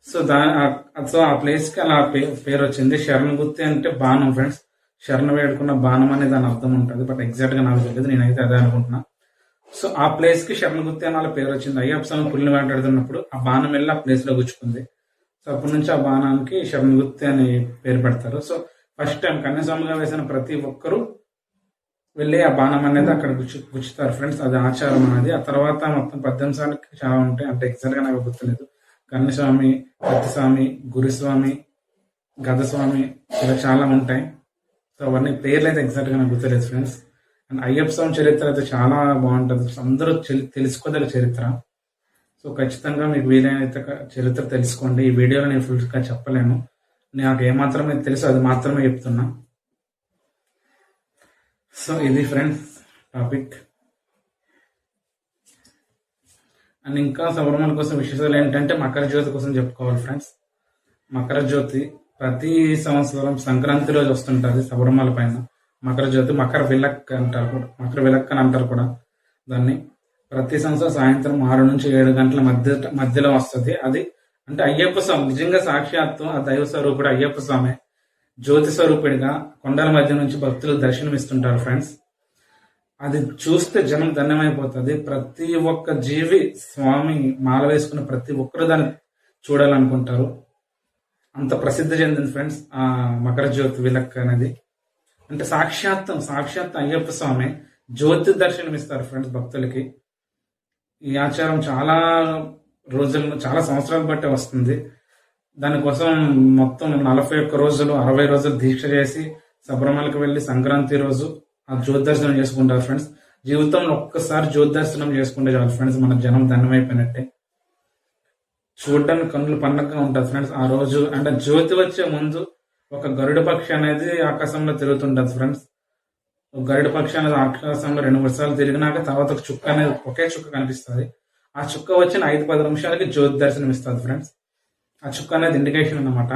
సో ఆ ప్లేస్ కి అలా పేరు వచ్చింది. శరణ గుర్తి అంటే బాణం ఫ్రెండ్స్. శరణ వేడుకున్న బాణం అనేది దాని అర్థం ఉంటుంది, బట్ ఎగ్జాక్ట్ గా నాకు తెలియదు, నేనైతే అదే అనుకుంటున్నా. సో ఆ ప్లేస్ కి శరణ గుర్తి అని వాళ్ళ పేరు వచ్చింది. అయ్యప్ప స్వామి పులిని వేటాడుతున్నప్పుడు ఆ బాణం వెళ్ళి ఆ ప్లేస్ లో గుచ్చుకుంది. సో అప్పటి నుంచి ఆ బాణానికి శరణ గుర్తి అని పేరు పెడతారు. సో ఫస్ట్ టైం కన్యాస్వామిగా వేసిన ప్రతి ఒక్కరూ వెళ్ళి ఆ బాణం అనేది అక్కడ గుచ్చుతారు ఫ్రెండ్స్. అది ఆచారం అనేది. ఆ తర్వాత మొత్తం 18 సార్లకి చాలా ఉంటాయి, అంటే ఎగ్జాక్ట్ గా నాకు గుర్తులేదు. కన్యస్వామి, పత్తిస్వామి, గురుస్వామి, గదస్వామి ఇలా చాలా ఉంటాయి. సో అవన్నీ పేర్లు అయితే ఎగ్జాక్ట్ గా నాకు గుర్తులేదు ఫ్రెండ్స్. అండ్ అయ్యప్ప స్వామి చరిత్ర అయితే చాలా బాగుంటుంది, అందరూ తెలుసుకోదల చరిత్ర. సో ఖచ్చితంగా మీకు వీలైనంత చరిత్ర తెలుసుకోండి. ఈ వీడియోలో నేను ఫుల్ గా చెప్పలేను, నాకు ఏమాత్రమే తెలుసు అది మాత్రమే చెప్తున్నా. సో ఇది ఫ్రెండ్స్ టాపిక్. అండ్ ఇంకా శబరిమల కోసం విశేషాలు ఏంటంటే మకర జ్యోతి కోసం చెప్పుకోవాలి ఫ్రెండ్స్. మకర జ్యోతి ప్రతి సంవత్సరం సంక్రాంతి రోజు వస్తుంటది శబరిమల పైన. మకర జ్యోతి మకర విలక్ అంటారు, మకర విలక్ అని అంటారు కూడా దాన్ని. ప్రతి సంవత్సరం సాయంత్రం 6 నుంచి 7 గంటల మధ్యలో వస్తుంది. అది అంటే అయ్యప్ప స్వామి నిజంగా సాక్షాత్తు ఆ దైవ స్వరూపుడు అయ్యప్ప స్వామి జ్యోతి స్వరూపుడిగా కొండల మధ్య నుంచి భక్తులు దర్శనమిస్తుంటారు ఫ్రెండ్స్. అది చూస్తే జనం ధన్యమైపోతుంది. ప్రతి ఒక్క జీవి స్వామి మాల వేసుకున్న ప్రతి ఒక్కరు దాన్ని చూడాలనుకుంటారు. అంత ప్రసిద్ధి చెందింది ఫ్రెండ్స్ ఆ మకర జ్యోతి విలక్ అనేది. అంటే సాక్షాత్ అయ్యప్ప స్వామి జ్యోతి దర్శనం ఇస్తారు ఫ్రెండ్స్ భక్తులకి. ఈ ఆచారం చాలా సంవత్సరాలు బట్టి వస్తుంది. దానికోసం మొత్తం 41 రోజులు 60 రోజులు దీక్ష చేసి శబరిమలకి వెళ్లి సంక్రాంతి రోజు ఆ జ్యోతి దర్శనం చేసుకుంటారు ఫ్రెండ్స్. జీవితంలో ఒక్కసారి జ్యోతి దర్శనం చేసుకుంటే చాలు ఫ్రెండ్స్, మన జనం ధన్యమైపోయినట్టే. చూడడానికి కన్నులు పండగగా ఉంటుంది ఫ్రెండ్స్ ఆ రోజు. అంటే జ్యోతి వచ్చే ముందు ఒక గరుడ పక్షి అనేది ఆకాశంలో తిరుగుతుంటది ఫ్రెండ్స్. గరుడ పక్షి అనేది ఆకాశంలో 2-3 సార్లు తిరిగినాక తర్వాత ఒక చుక్క అనేది ఒకే చుక్క కనిపిస్తుంది. ఆ చుక్క వచ్చిన 5-10 నిమిషాలకి జ్యోతి దర్శనం ఇస్తుంది ఫ్రెండ్స్. ఆ చుక్క అనేది ఇండికేషన్ అన్నమాట.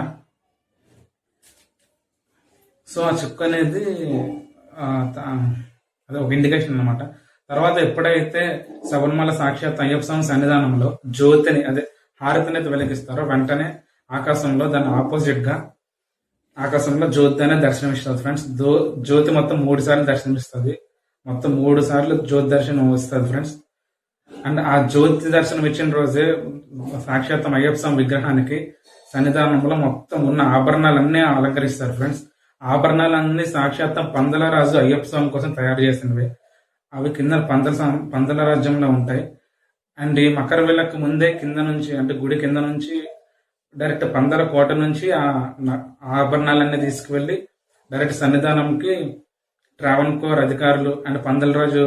సో ఆ చుక్క అనేది అదే ఒక ఇండికేషన్ అన్నమాట. తర్వాత ఎప్పుడైతే శబరిమల సాక్షాత్ అయ్యప్ప స్వామి సన్నిధానంలో జ్యోతిని అదే హారతిని వెలిగిస్తారో వెంటనే ఆకాశంలో దాని ఆపోజిట్ గా ఆకాశంలో జ్యోతి అనేది దర్శనం ఇస్తుంది ఫ్రెండ్స్. జ్యోతి మొత్తం 3 సార్లు దర్శనమిస్తుంది. మొత్తం 3 సార్లు జ్యోతి దర్శనం వస్తుంది ఫ్రెండ్స్. అండ్ ఆ జ్యోతి దర్శనం ఇచ్చిన రోజే సాక్షాత్తం అయ్యప్ప స్వామి విగ్రహానికి సన్నిధానంలో మొత్తం ఉన్న ఆభరణాలన్నీ అలంకరిస్తారు ఫ్రెండ్స్. ఆభరణాలన్నీ సాక్షాత్తం పందల రాజు అయ్యప్ప స్వామి కోసం తయారు చేసినవి. అవి కింద పందల రాజ్యంలో ఉంటాయి. అండ్ ఈ మకర విలక్ ముందే కింద నుంచి అంటే గుడి కింద నుంచి డైరెక్ట్ పందల కోట నుంచి ఆ ఆభరణాలన్నీ తీసుకువెళ్లి డైరెక్ట్ సన్నిధానంకి ట్రావెన్కోర్ అధికారులు అండ్ పందలరాజు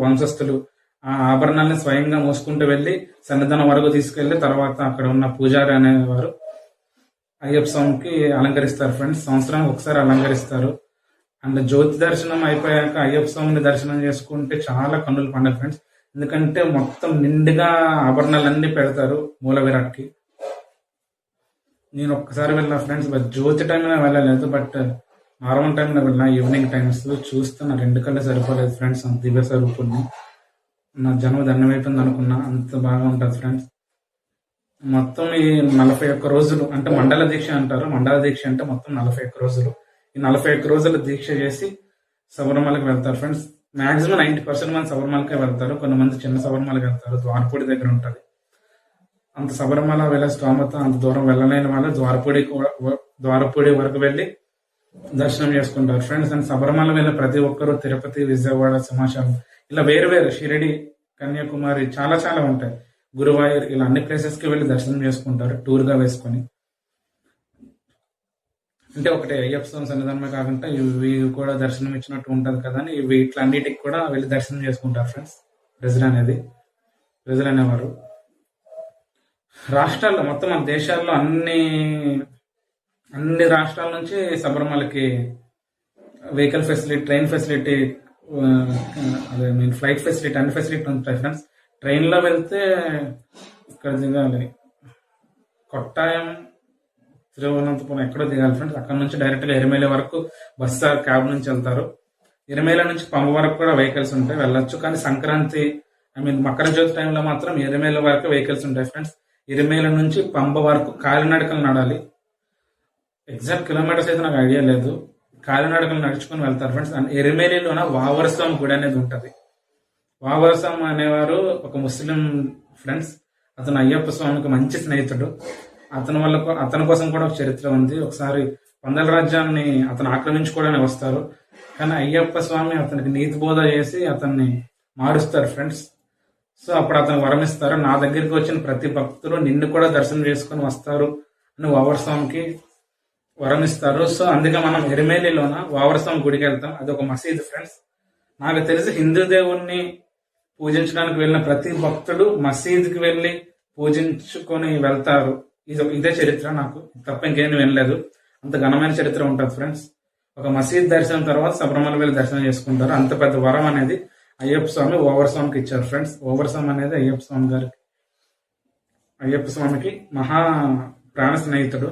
వంశస్థులు ఆ ఆభరణాలను స్వయంగా మోసుకుంటూ వెళ్లి సన్నిధానం వరకు తీసుకెళ్లి తర్వాత అక్కడ ఉన్న పూజారి అనేవారు అయ్యప్ప స్వామికి అలంకరిస్తారు ఫ్రెండ్స్. సంవత్సరానికి ఒకసారి అలంకరిస్తారు. అండ్ జ్యోతి దర్శనం అయిపోయాక అయ్యప్ప స్వామిని దర్శనం చేసుకుంటే చాలా కన్నులు పండుగ ఫ్రెండ్స్. ఎందుకంటే మొత్తం నిండుగా ఆభరణాలన్నీ పెడతారు మూల విరాట్కి. నేను ఒక్కసారి వెళ్ళిన ఫ్రెండ్స్, బట్ జ్యోతి టైంలో వెళ్ళలేదు, బట్ నార్మల్ టైంలో వెళ్ళిన ఈవినింగ్ టైమ్స్ చూస్తున్న 2 కళ్ళు సరిపోలేదు ఫ్రెండ్స్. అంత దివ్య స్వరూపుడిని నా జన్మ ధన్యమైపోయింది అనుకున్నా. అంత బాగా ఉంటుంది ఫ్రెండ్స్. మొత్తం ఈ 41 రోజులు అంటే మండల దీక్ష అంటారు. మండల దీక్ష అంటే మొత్తం 41 రోజులు. ఈ 41 రోజులు దీక్ష చేసి శబరిమలకి వెళ్తారు ఫ్రెండ్స్. మాక్సిమం 90% మంది శబరిమలకే వెళ్తారు. కొంతమంది చిన్న శబరిమలకి వెళ్తారు, ద్వారపూడి దగ్గర ఉంటుంది. అంత శబరిమల వెళ్ళే స్తోమత అంత దూరం వెళ్ళలేని వాళ్ళు ద్వారపూడి వరకు వెళ్ళి దర్శనం చేసుకుంటారు ఫ్రెండ్స్. అండ్ శబరిమల వెళ్ళే ప్రతి ఒక్కరూ తిరుపతి, విజయవాడ, సింహాచలం ఇలా వేరు వేరు, షిరిడి, కన్యాకుమారి చాలా చాలా ఉంటాయి, గురువాయూర్, ఇలా అన్ని ప్లేసెస్ కి వెళ్ళి దర్శనం చేసుకుంటారు టూర్ గా వేసుకొని. అంటే ఒకటి అయ్యప్ప స్వామి సన్నిధానమే కాకుండా ఇవి కూడా దర్శనం ఇచ్చినట్టు ఉంటది కదా అని వీటిలన్నిటికి కూడా వెళ్ళి దర్శనం చేసుకుంటారు ఫ్రెండ్స్ ప్రజలు అనేవారు. రాష్ట్రాల్లో మొత్తం మన దేశాల్లో అన్ని రాష్ట్రాల నుంచి శబరిమలకి వెహికల్ ఫెసిలిటీ, ట్రైన్ ఫెసిలిటీ, అదే మీన్ ఫ్లైట్ ఫెసిలిటీ, అన్ని ఫెసిలిటీ ఉంటాయి ఫ్రెండ్స్. ట్రైన్ లో వెళ్తే ఇక్కడ దిగాలి, కొట్టాయం, తిరువనంతపురం ఎక్కడో దిగాలి ఫ్రెండ్స్. అక్కడ నుంచి డైరెక్ట్ గా ఎరిమేలి వరకు బస్సు క్యాబ్ నుంచి వెళ్తారు. ఎరిమేల నుంచి పంబ వరకు కూడా వెహికల్స్ ఉంటాయి, వెళ్ళొచ్చు. కానీ సంక్రాంతి మకర జ్యోతి టైంలో మాత్రం ఎరిమేల వరకు వెహికల్స్ ఉంటాయి ఫ్రెండ్స్. ఎరిమేల నుంచి పంబ వరకు కాలినడకలు నడాలి. ఎగ్జాక్ట్ కిలోమీటర్స్ అయితే నాకు ఐడియా లేదు, కాలినడకలు నడుచుకుని వెళ్తారు ఫ్రెండ్స్. అండ్ ఎరిమేలిలోన వావరస్వామి గుడి అనేది ఉంటది. వావరస్వామి అనేవారు ఒక ముస్లిం ఫ్రెండ్స్. అతను అయ్యప్ప స్వామికి మంచి స్నేహితుడు. అతని కోసం కూడా ఒక చరిత్ర ఉంది. ఒకసారి పందల రాజ్యాన్ని అతను ఆక్రమించుకోవడానికి వస్తారు, కానీ అయ్యప్ప స్వామి అతనికి నీతి బోధ చేసి అతన్ని మారుస్తారు ఫ్రెండ్స్. సో అప్పుడు అతను వరమిస్తారు, నా దగ్గరికి వచ్చిన ప్రతి భక్తులు నిన్ను కూడా దర్శనం చేసుకుని వస్తారు అని వావరస్వామికి వరమిస్తారు. సో అందుకే మనం ఎరిమేలిలోన వావరస్వామి గుడికి వెళ్తాం. అది ఒక మసీదు ఫ్రెండ్స్. నాకు తెలిసి హిందూ దేవుణ్ణి పూజించడానికి వెళ్ళిన ప్రతి భక్తుడు మసీదుకి వెళ్ళి పూజించుకొని వెళ్తారు. ఇదే చరిత్ర, నాకు తప్ప ఇంకేం వినలేదు. అంత ఘనమైన చరిత్ర ఉంటుంది ఫ్రెండ్స్. ఒక మసీద్ దర్శనం తర్వాత శబరిమల వెళ్ళి దర్శనం చేసుకుంటారు. అంత పెద్ద వరం అనేది అయ్యప్ప స్వామి ఓవర్స్వామికి ఇచ్చారు ఫ్రెండ్స్. ఓవర్స్వామి అనేది అయ్యప్ప స్వామికి మహా ప్రాణ స్నేహితుడు.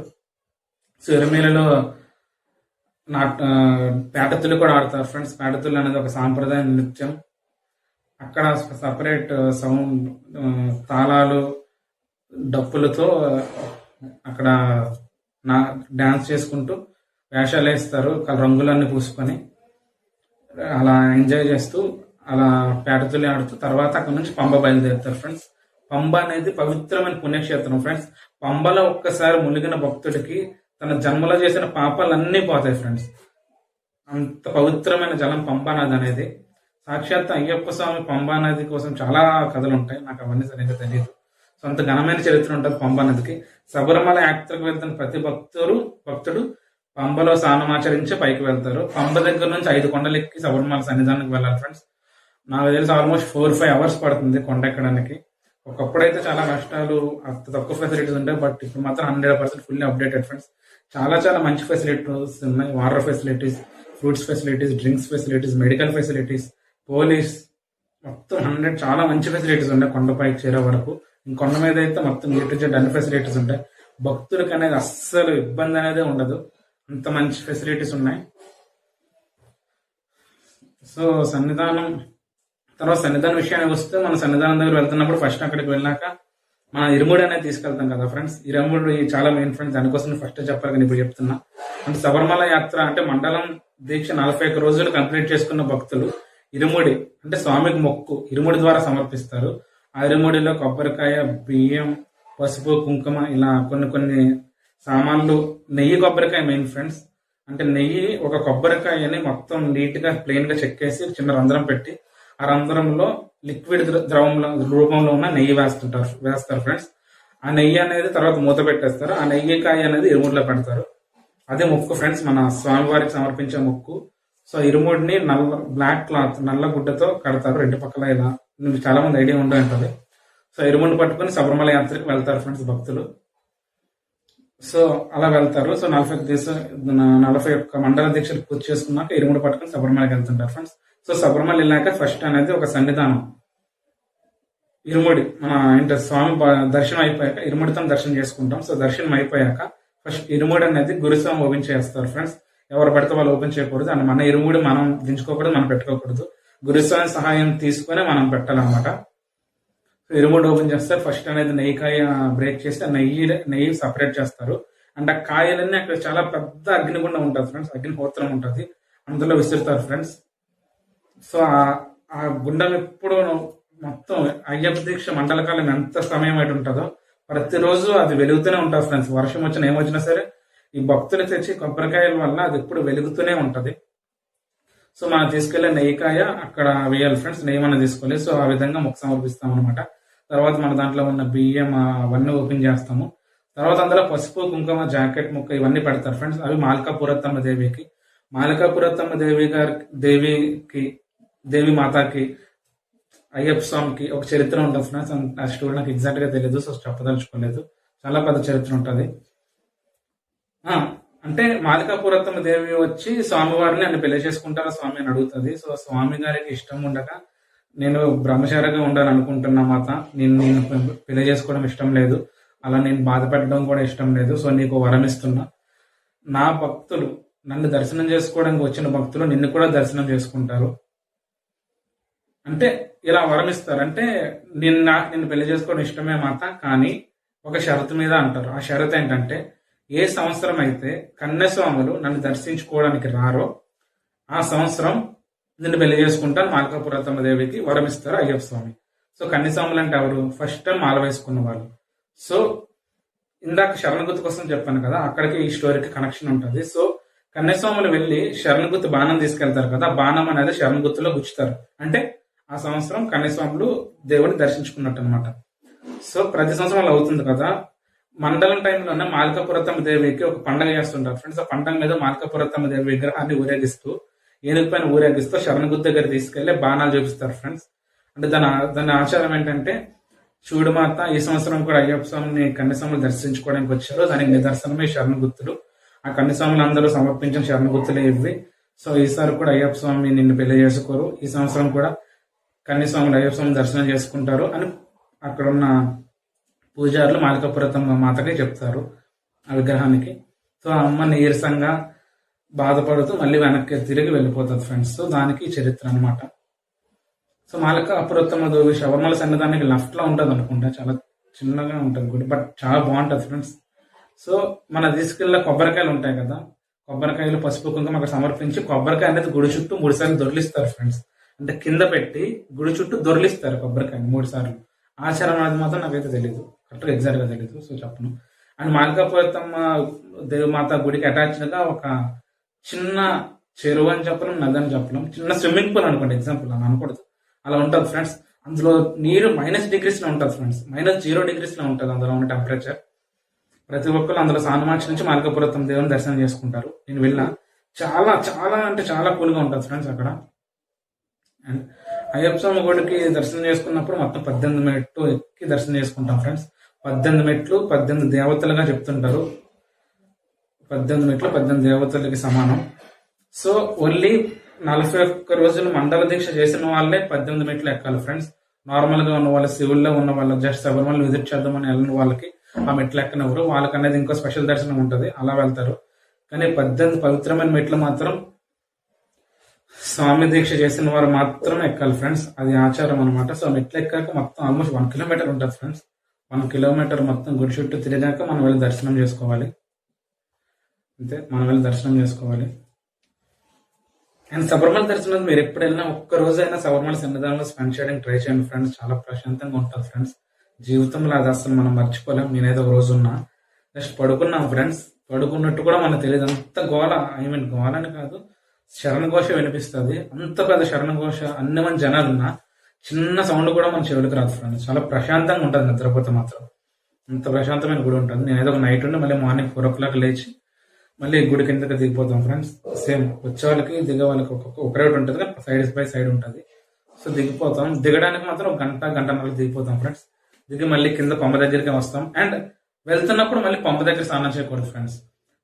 సో ఎరిమేలలో పేటతులు కూడా ఆడతారు ఫ్రెండ్స్. పేటతులు అనేది ఒక సాంప్రదాయ నృత్యం. అక్కడ సపరేట్ సౌండ్, తాళాలు, డప్పులతో అక్కడ డాన్స్ చేసుకుంటూ వేషాలు వేస్తారు, రంగులన్నీ పూసుకొని అలా ఎంజాయ్ చేస్తూ అలా పేటతులు ఆడుతూ తర్వాత అక్కడ నుంచి పంబ బయలుదేరుతారు ఫ్రెండ్స్. పంబ అనేది పవిత్రమైన పుణ్యక్షేత్రం ఫ్రెండ్స్. పంబలో ఒక్కసారి మునిగిన భక్తుడికి తన జన్మలో చేసిన పాపాలన్నీ పోతాయి ఫ్రెండ్స్. అంత పవిత్రమైన జలం పంబా నది అనేది. సాక్షాత్ అయ్యప్ప స్వామి పంబా నది కోసం చాలా కథలు ఉంటాయి, నాకు అవన్నీ సరిగ్గా తెలియదు. సో అంత ఘనమైన చరిత్ర ఉంటుంది పంబా నదికి. శబరిమల యాత్రకు వెళ్తున్న ప్రతి భక్తుడు పంబలో స్నానమాచరించి పైకి వెళ్తారు. పంబ దగ్గర నుంచి 5 కొండలు ఎక్కి శబరిమల సన్నిధానానికి వెళ్ళాలి ఫ్రెండ్స్. నాకు తెలిసి ఆల్మోస్ట్ 4-5 అవర్స్ పడుతుంది కొండ ఎక్కడానికి. ఒకప్పుడైతే చాలా కష్టాలు, అంత తక్కువ ఫెసిలిటీస్ ఉంటాయి, బట్ ఇప్పుడు మాత్రం 100% ఫుల్లీ అప్డేటెడ్ ఫ్రెండ్స్. చాలా చాలా మంచి ఫెసిలిటీస్ ఉన్నాయి. Water facilities, fruits facilities, drinks facilities, medical facilities, police, మొత్తం 100 చాలా మంచి ఫెసిలిటీస్ ఉన్నాయి కొండపైకి చేరే వరకు. కొండ మీద అయితే మొత్తం A-Z అన్ని ఫెసిలిటీస్ ఉంటాయి. భక్తులకు అనేది అస్సలు ఇబ్బంది అనేది ఉండదు, అంత మంచి ఫెసిలిటీస్ ఉన్నాయి. సో సన్నిధానం విషయానికి వస్తే, మన సన్నిధానం దగ్గర వెళ్తున్నప్పుడు ఫస్ట్ అక్కడికి వెళ్ళాక మన ఇరుముడి అనేది తీసుకెళ్తాం కదా ఫ్రెండ్స్. ఇరుముడి చాలా మెయిన్ ఫ్రెండ్స్, దానికోసం ఫస్ట్ చెప్పాలి కానీ ఇప్పుడు చెప్తున్నా. అంటే శబరిమల యాత్ర అంటే మండలం దీక్ష 41 రోజులు కంప్లీట్ చేసుకున్న భక్తులు ఇరుముడి అంటే స్వామికి మొక్కు ఇరుముడి ద్వారా సమర్పిస్తారు. ఆ ఇరుముడిలో కొబ్బరికాయ, బియ్యం, పసుపు, కుంకుమ ఇలా కొన్ని సామాన్లు, నెయ్యి, కొబ్బరికాయ మెయిన్ ఫ్రెండ్స్. అంటే నెయ్యి ఒక కొబ్బరికాయని మొత్తం నీట్ గా ప్లెయిన్ గా చెక్కేసి చిన్న రంధ్రం పెట్టి ఆ రంధ్రంలో లిక్విడ్ ద్రవంలో రూపంలో ఉన్న నెయ్యి వేస్తారు ఫ్రెండ్స్. ఆ నెయ్యి అనేది తర్వాత మూత పెట్టేస్తారు. ఆ నెయ్యి కాయ అనేది ఇరుముడిలో పెడతారు. అదే మొక్కు ఫ్రెండ్స్, మన స్వామివారికి సమర్పించే మొక్కు. సో ఇరుముడిని బ్లాక్ క్లాత్, నల్ల గుడ్డతో కడతారు 2 పక్కల. ఇలా చాలా మంది ఐడియా ఉంటుంది. సో ఇరుముడిని పట్టుకుని శబరిమల యాత్రకు వెళ్తారు ఫ్రెండ్స్ భక్తులు. సో అలా వెళ్తారు. సో 41 మండల దీక్షలు పూర్తి చేసుకున్నాక ఇరుముడి పట్టుకుని శబరిమలకి వెళ్తుంటారు ఫ్రెండ్స్. సో శబరిమల వెళ్ళాక ఫస్ట్ అనేది ఒక సన్నిధానం ఇరుముడి, మన స్వామి దర్శనం అయిపోయాక ఇరుముడితో దర్శనం చేసుకుంటాం. సో దర్శనం అయిపోయాక ఫస్ట్ ఇరుముడి అనేది గురుస్వామి ఓపెన్ చేస్తారు ఫ్రెండ్స్. ఎవరు పడితే వాళ్ళు ఓపెన్ చేయకూడదు, అండ్ మన ఇరుముడి మనం దించుకోకూడదు, మనం పెట్టుకోకూడదు. గురుస్వామి సహాయం తీసుకుని మనం పెట్టాలన్నమాట. ఇరుముడి ఓపెన్ చేస్తారు. ఫస్ట్ అనేది నెయ్యికాయ బ్రేక్ చేసి నెయ్యి సపరేట్ చేస్తారు. అండ్ ఆ కాయలన్నీ అక్కడ చాలా పెద్ద అగ్నిగుండం ఉంటుంది ఫ్రెండ్స్, అగ్నిహోత్రం ఉంటుంది, అందులో విసురుతారు ఫ్రెండ్స్. సో ఆ గుండం ఎప్పుడు మొత్తం అయ్యప్ప దీక్ష మండలకాలం ఎంత సమయం అయితే ఉంటుందో ప్రతిరోజు అది వెలుగుతూనే ఉంటుంది ఫ్రెండ్స్. వర్షం వచ్చినా ఏమొచ్చినా సరే ఈ భక్తులు తెచ్చి కొబ్బరికాయల వల్ల అది ఎప్పుడు వెలుగుతూనే ఉంటది. సో మనం తీసుకెళ్లే నెయ్యికాయ అక్కడ వేయాలి ఫ్రెండ్స్, నెయ్యి మనం తీసుకోవాలి. సో ఆ విధంగా మొక్కు సమర్పిస్తాం అనమాట. తర్వాత మన దాంట్లో ఉన్న బియ్యం అవన్నీ ఓపెన్ చేస్తాము. తర్వాత అందులో పసుపు, కుంకుమ, జాకెట్ ముక్క ఇవన్నీ పెడతారు ఫ్రెండ్స్. అవి మాల్కాపురత్తమ్మ దేవికి. మాల్కాపురత్తమ్మ దేవి మాతాకి, అయ్యప్ప స్వామికి ఒక చరిత్ర ఉంటుంది ఫ్రెండ్స్. ఆ స్టోరీ నాకు ఎగ్జాక్ట్ గా తెలియదు, సో చెప్పదలుచుకోలేదు. చాలా పెద్ద చరిత్ర ఉంటుంది. అంటే మాలికాపురత్తమ్మ దేవి వచ్చి స్వామివారిని నన్ను పెళ్లి చేసుకుంటారా స్వామి అని అడుగుతుంది. సో స్వామి గారికి ఇష్టం ఉండక, నేను బ్రహ్మచారిగా ఉండాలనుకుంటున్నా మాత, నేను పెళ్లి చేసుకోవడం ఇష్టం లేదు, అలా నేను బాధపెట్టడం కూడా ఇష్టం లేదు, సో నీకు వరం ఇస్తున్నా, నా భక్తులు నన్ను దర్శనం చేసుకోవడానికి వచ్చిన భక్తులు నిన్ను కూడా దర్శనం చేసుకుంటారు అంటే ఇలా వరం ఇస్తారు. అంటే నిన్ను పెళ్లి చేసుకోవడం ఇష్టమే మాత, కానీ ఒక షరతు మీద అంటారు. ఆ షరతు ఏంటంటే, ఏ సంవత్సరం అయితే కన్యస్వాములు నన్ను దర్శించుకోవడానికి రారో ఆ సంవత్సరం నిన్ను పెళ్లి చేసుకుంటాను మాల్కాపురత్తమ్మ దేవికి వరం ఇస్తారు అయ్యప్ప స్వామి. సో కన్యస్వాములు అంటే ఎవరు? ఫస్ట్ టైం మాల వేసుకున్న వాళ్ళు. సో ఇందాక శరణగుత్తు కోసం చెప్పాను కదా, అక్కడికి ఈ స్టోరీకి కనెక్షన్ ఉంటుంది. సో కన్యస్వాములు వెళ్ళి శరణగుత్తు బాణం తీసుకెళ్తారు కదా, బాణం అనేది శరణగుత్తులో గుచ్చుతారు. అంటే ఆ సంవత్సరం కన్యస్వాములు దేవుడిని దర్శించుకున్నట్టు అనమాట. సో ప్రతి సంవత్సరం అలా అవుతుంది కదా. మండలం టైంలోనే మాల్కాపురత్తమ్మ దేవికి ఒక పండగ చేస్తుంటారు ఫ్రెండ్స్. ఆ పండగ మీద మాల్కాపురత్తమ్మ దేవి విగ్రహాన్ని ఊరేగిస్తూ, ఏనుగు పైన ఊరేగిస్తూ శరణగుత్తు దగ్గర తీసుకెళ్లి బాణాలు చూపిస్తారు ఫ్రెండ్స్. అంటే దాని ఆచారం ఏంటంటే, శివుడు మాత ఈ సంవత్సరం కూడా అయ్యప్ప స్వామిని కన్యస్వాములు దర్శించుకోవడానికి వచ్చారు, దానికి నిదర్శనమే శరణగుత్తులు. ఆ కన్యస్వాములు అందరూ సమర్పించిన శరణగుత్తులే ఇవి. సో ఈసారి కూడా అయ్యప్ప స్వామి నిన్ను పెళ్లి చేసుకోరు, ఈ సంవత్సరం కూడా కన్యస్వాములు అయ్యప్ప స్వామి దర్శనం చేసుకుంటారు అని అక్కడున్న పూజారులు మాలికాపురత్తమ్మ మాతకి చెప్తారు ఆ విగ్రహానికి. సో ఆ అమ్మ నీరసంగా బాధపడుతూ మళ్ళీ వెనక్కి తిరిగి వెళ్ళిపోతుంది ఫ్రెండ్స్. సో దానికి చరిత్ర అనమాట. సో మాలికాపురత్తమ్మ దేవి శబరిమల సన్నిధానికి లెఫ్ట్ లో ఉంటుంది అనుకుంటా, చాలా చిన్నగా ఉంటుంది గుడి, బట్ చాలా బాగుంటుంది ఫ్రెండ్స్. సో మన తీసుకెళ్ళిన కొబ్బరికాయలు ఉంటాయి కదా, కొబ్బరికాయలు పసుపు కుంకుమ అక్కడ సమర్పించి కొబ్బరికాయ అనేది గుడి చుట్టూ 3 సార్లు దొరిలిస్తారు ఫ్రెండ్స్. అంటే కింద పెట్టి గుడి చుట్టూ దొరిలిస్తారు కొబ్బరికాయని 3 సార్లు. ఆచారం అనేది మాత్రం నాకైతే తెలియదు, కరెక్ట్గా ఎగ్జాక్ట్ గా తెలియదు, సో చెప్పను. అండ్ మాలికాపురత్తమ్మ దేవమాత గుడికి అటాచ్డ్ గా ఒక చిన్న చెరువు అని చెప్పలేం, నది అని చెప్పలేం, చిన్న స్విమ్మింగ్ పూల్ అనుకోండి, ఎగ్జాంపుల్ అని అనకూడదు, అలా ఉంటుంది ఫ్రెండ్స్. అందులో నీరు -డిగ్రీస్ లో ఉంటుంది ఫ్రెండ్స్, -0 degrees లో ఉంటుంది అందులో ఉన్న టెంపరేచర్. ప్రతి ఒక్కరు అందులో స్నానమార్చి నుంచి మాలికాపురత్తమ్మ దేవుని దర్శనం చేసుకుంటారు. నేను వెళ్ళిన చాలా చాలా అంటే చాలా కూల్గా ఉంటుంది ఫ్రెండ్స్ అక్కడ. అండ్ అయ్యప్ప స్వామి గుడికి దర్శనం చేసుకున్నప్పుడు మొత్తం 18 మెట్లు ఎక్కి దర్శనం చేసుకుంటాం ఫ్రెండ్స్. 18 మెట్లు 18 దేవతలుగా చెప్తుంటారు. 18 మెట్లు 18 దేవతలకి సమానం. సో ఓన్లీ 41 రోజులు మండల దీక్ష చేసిన వాళ్ళే 18 మెట్లు ఎక్కాలి ఫ్రెండ్స్. నార్మల్ గా ఉన్న వాళ్ళు, సివిల్లో ఉన్న వాళ్ళు, జస్ట్ శబరిమల విజిట్ చేద్దామని వెళ్ళిన వాళ్ళకి ఆ మెట్లు ఎక్కనెవరు, వాళ్ళకి అనేది ఇంకో స్పెషల్ దర్శనం ఉంటుంది, అలా వెళ్తారు. కానీ 18 పవిత్రమైన మెట్లు మాత్రం స్వామి దీక్ష చేసిన వారు మాత్రమే ఎక్కాలి ఫ్రెండ్స్, అది ఆచారం అనమాట. సో మెట్లు ఎక్కాక మొత్తం ఆల్మోస్ట్ 1 kilometer ఉంటుంది ఫ్రెండ్స్. 1 kilometer మొత్తం గుడి చుట్టూ తిరిగాక మనం వెళ్ళి దర్శనం చేసుకోవాలి. అంతే, మనం వెళ్ళి దర్శనం చేసుకోవాలి. అండ్ శబరిమల దర్శనం మీరు ఎప్పుడైనా ఒక్క రోజైనా శబరిమల సన్నిధానంలో స్పెండ్ చేయడానికి ట్రై చేయండి ఫ్రెండ్స్. చాలా ప్రశాంతంగా ఉంటుంది ఫ్రెండ్స్. జీవితంలో అది అసలు మనం మర్చిపోలేం. నేనేదో ఒక రోజు ఉన్నా, జస్ట్ పడుకున్నాం ఫ్రెండ్స్, పడుకున్నట్టు కూడా మనకు తెలియదు. అంత గోల, గోల అని కాదు, శరణఘోష వినిపిస్తుంది. అంత పెద్ద శరణఘోష, అన్ని మంది జనాలు ఉన్నా చిన్న సౌండ్ కూడా మన చెవులకు రాదు ఫ్రెండ్స్. చాలా ప్రశాంతంగా ఉంటుంది నిద్రపోతే మాత్రం. అంత ప్రశాంతమైన గుడి ఉంటుంది. నేనేదో ఒక నైట్ ఉండి మళ్ళీ మార్నింగ్ 4 o'clock లేచి మళ్ళీ గుడి కిందకి దిగిపోతాం ఫ్రెండ్స్. సేమ్ వచ్చే వాళ్ళకి దిగే వాళ్ళకి ఒక రూట్ ఉంటుంది, సైడ్ బై సైడ్ ఉంటుంది. సో దిగిపోతాం. దిగడానికి మాత్రం 1 గంటన్నర దిగిపోతాం ఫ్రెండ్స్. దిగి మళ్ళీ కింద పంప దగ్గరికి వస్తాం. అండ్ వెళ్తున్నప్పుడు మళ్ళీ పంప దగ్గర స్నానం చేయకూడదు ఫ్రెండ్స్.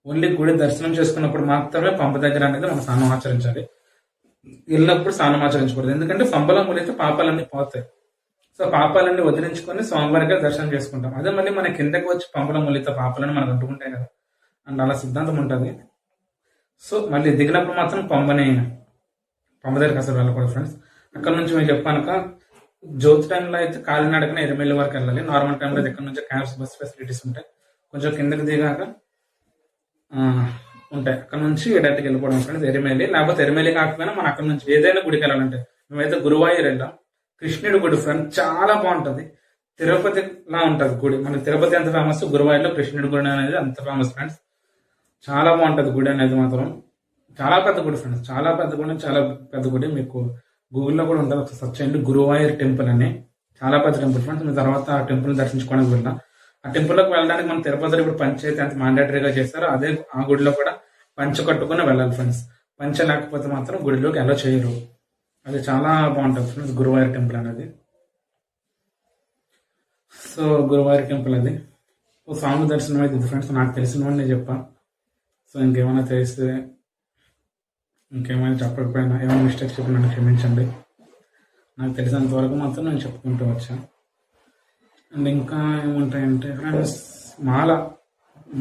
ఓన్లీ గుడి దర్శనం చేసుకున్నప్పుడు మాత్రమే పంప దగ్గర అనేది మనం స్నానం ఆచరించాలి. వెళ్ళినప్పుడు స్నానం ఆచరించకూడదు, ఎందుకంటే పంపలో మునిగితే పాపాలన్నీ పోతాయి. సో పాపాలన్నీ వదిలించుకొని స్వామివారిగా దర్శనం చేసుకుంటాం. అదే మళ్ళీ మన కిందకి వచ్చి పంపలో మునిగితే పాపాలని మనకు అంటుకుంటాయి కదా, అండ్ అలా సిద్ధాంతం ఉంటుంది. సో మళ్ళీ దిగినప్పుడు మాత్రం పంప దగ్గరికి అసలు వెళ్ళకూడదు ఫ్రెండ్స్. అక్కడ నుంచి మేము చెప్పాక జ్యోతి టైంలో అయితే కాలినడకన ఎరిమెల్లి వరకు వెళ్ళాలి. నార్మల్ టైంలో అయితే ఇక్కడ నుంచి క్యాబ్స్ బస్ ఫెసిలిటీస్ ఉంటాయి. కొంచెం కిందకి దిగాక ఉంటాయి. అక్కడ నుంచి డైరెక్ట్గా వెళ్ళిపోవడం ఫ్రెండ్స్ ఎరిమెల్లి. లేకపోతే ఎరిమెల్లి కాకపోయినా మనం అక్కడ నుంచి ఏదైనా గుడికి వెళ్ళాలంటే మేమైతే గురువాయూర్ వెళ్ళాం. కృష్ణుడి గుడి ఫ్రెండ్ చాలా బాగుంటుంది. తిరుపతి లా ఉంటుంది గుడి. మనకి తిరుపతి ఎంత ఫేమస్, గురువాయూర్లో కృష్ణుడి గుడి అనేది అంత ఫేమస్ ఫ్రెండ్స్. చాలా బాగుంటుంది గుడి అనేది మాత్రం. చాలా పెద్ద గుడి ఫ్రెండ్స్, చాలా పెద్ద గుడి, చాలా పెద్ద గుడి. మీకు గూగుల్లో కూడా ఉంటుంది, ఒకసారి సెర్చ్ చేయండి గురువాయూర్ టెంపుల్ అని. చాలా పెద్ద టెంపుల్ ఫ్రెండ్స్. మీ తర్వాత ఆ టెంపుల్ దర్శించుకోవడానికి వెళ్ళాం. ఆ టెంపుల్లోకి వెళ్ళడానికి మనం తిరుపతిలో ఇప్పుడు పంచైతే అంత మ్యాండేటరీగా చేస్తారో అదే ఆ గుడిలో కూడా పంచ కట్టుకుని వెళ్ళాలి ఫ్రెండ్స్. పంచ లేకపోతే మాత్రం గుడిలోకి ఎలా చేయరు. అది చాలా బాగుంటుంది ఫ్రెండ్స్ గురువాయూర్ టెంపుల్ అనేది. సో గురువాయూర్ టెంపుల్ అది. స్వామి దర్శనం అయితే ఇది ఫ్రెండ్స్. నాకు తెలిసిన నేను చెప్పా. సో ఇంకేమైనా తెలిస్తే, ఇంకేమైనా చెప్పకపోయినా, ఏమైనా మిస్టేక్స్ చెప్పి నన్ను క్షమించండి. నాకు తెలిసినంత వరకు మాత్రం నేను చెప్పుకుంటూ వచ్చా. అండ్ ఇంకా ఏముంటాయంటే ఫ్రెండ్స్, మాల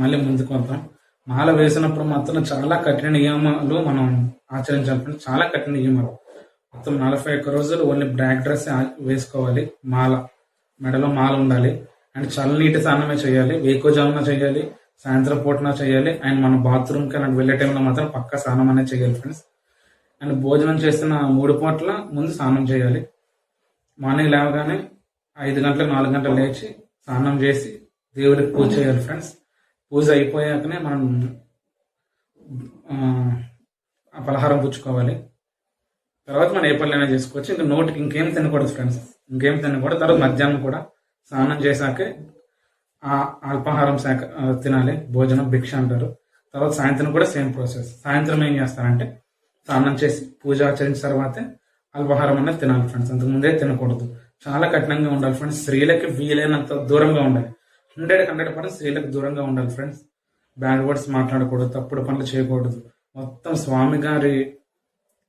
మళ్ళీ ముందుకు వద్దాం. మాల వేసినప్పుడు మాత్రం చాలా కఠిన నియమాలు మనం ఆచరించాలి ఫ్రెండ్స్. చాలా కఠిన నియమాలు. మొత్తం 41 రోజులు ఓన్లీ బ్లాక్ డ్రెస్ వేసుకోవాలి. మాల మెడలో మాల ఉండాలి. అండ్ చల్లనీటి స్నానమే చేయాలి. వేకోజామున చేయాలి, సాయంత్రం పూటన చేయాలి. అండ్ మన బాత్రూమ్కి నాకు వెళ్ళే టైంలో మాత్రం పక్కా స్నానం అనేది చేయాలి ఫ్రెండ్స్. అండ్ భోజనం చేసిన 3 పూటల ముందు స్నానం చేయాలి. మార్నింగ్ లేవగానే 5 గంటలకు 4 గంటలు లేచి స్నానం చేసి దేవుడికి పూజ చేయాలి ఫ్రెండ్స్. పూజ అయిపోయాకనే మనం ఆ పలహారం పుచ్చుకోవాలి. తర్వాత మనం ఏ పనులైనా చేసుకోవచ్చు. ఇంకా నోటికి ఇంకేం తినకూడదు ఫ్రెండ్స్, ఇంకేం తినకూడదు. తర్వాత మధ్యాహ్నం కూడా స్నానం చేశాకే ఆ అల్పాహారం తినాలి. భోజనం భిక్ష అంటారు. తర్వాత సాయంత్రం కూడా సేమ్ ప్రాసెస్. సాయంత్రం ఏం చేస్తారంటే స్నానం చేసి పూజ ఆచరించిన తర్వాతే అల్పాహారం అనేది తినాలి ఫ్రెండ్స్. అంతకుముందే తినకూడదు. చాలా కఠినంగా ఉండాలి ఫ్రెండ్స్. స్త్రీలకి వీలైనంత దూరంగా ఉండాలి. 100% స్త్రీలకు దూరంగా ఉండాలి ఫ్రెండ్స్. బ్యాడ్ వర్డ్స్ మాట్లాడకూడదు, తప్పుడు పనులు చేయకూడదు. మొత్తం స్వామి గారి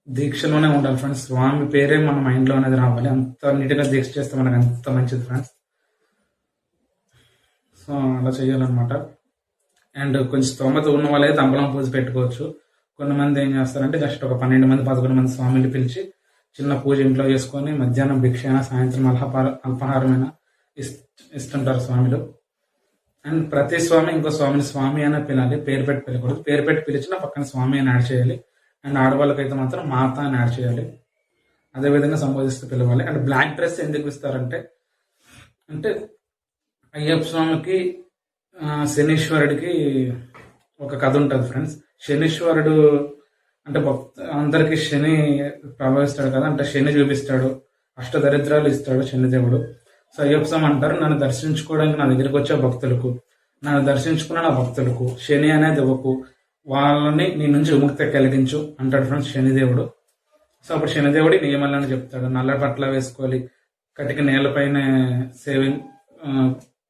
దీక్షలోనే ఉండాలి ఫ్రెండ్స్. స్వామి పేరే మన మైండ్లో అనేది రావాలి. అంత నీట్గా దీక్ష చేస్తే మనకు అంత మంచిది ఫ్రెండ్స్. సో అలా చేయాలన్నమాట. అండ్ కొంచెం స్తోమత ఉన్న వాళ్ళైతే అంబలం పూజ పెట్టుకోవచ్చు. కొంతమంది ఏం చేస్తారంటే జస్ట్ ఒక 12 మంది 11 మంది స్వామిని పిలిచి చిన్న పూజ ఇంట్లో చేసుకొని మధ్యాహ్నం భిక్ష అయినా సాయంత్రం అల్పాహారమైనా ఇస్తుంటారు స్వామిలు. అండ్ ప్రతి స్వామి ఇంకో స్వామిని స్వామి అయినా పిలాలి. పేరు పెట్టి పిలకూడదు. పేరు పెట్టి పిలిచినా పక్కన స్వామి అని యాడ్ చేయాలి. అండ్ ఆడవాళ్ళకైతే మాత్రం మాత అని యాడ్ చేయాలి. అదేవిధంగా సంబోధిస్తూ పిలవాలి. అండ్ బ్లాక్ డ్రెస్ ఎందుకు ఇస్తారంటే అయ్యప్ప స్వామికి శనీశ్వరుడికి ఒక కథ ఉంటుంది ఫ్రెండ్స్. శనీశ్వరుడు అంటే అందరికి శని ప్రభావిస్తాడు కదా, అంటే శని చూపిస్తాడు, అష్టదరిద్రాలు ఇస్తాడు శనిదేవుడు. సో అయ్యప్ప స్వామి అంటారు, నన్ను దర్శించుకోవడానికి నా దగ్గరికి వచ్చే భక్తులకు, నన్ను దర్శించుకున్న నా భక్తులకు శని అనేది ఇవ్వకు, వాళ్ళని నీ నుంచి విముక్తి కలిగించు అంటాడు ఫ్రెండ్స్ శనిదేవుడు. సో అప్పుడు శనిదేవుడి నియమాలను చెప్తాడు. నల్ల బట్టలు వేసుకోవాలి, కటిక నేలపైన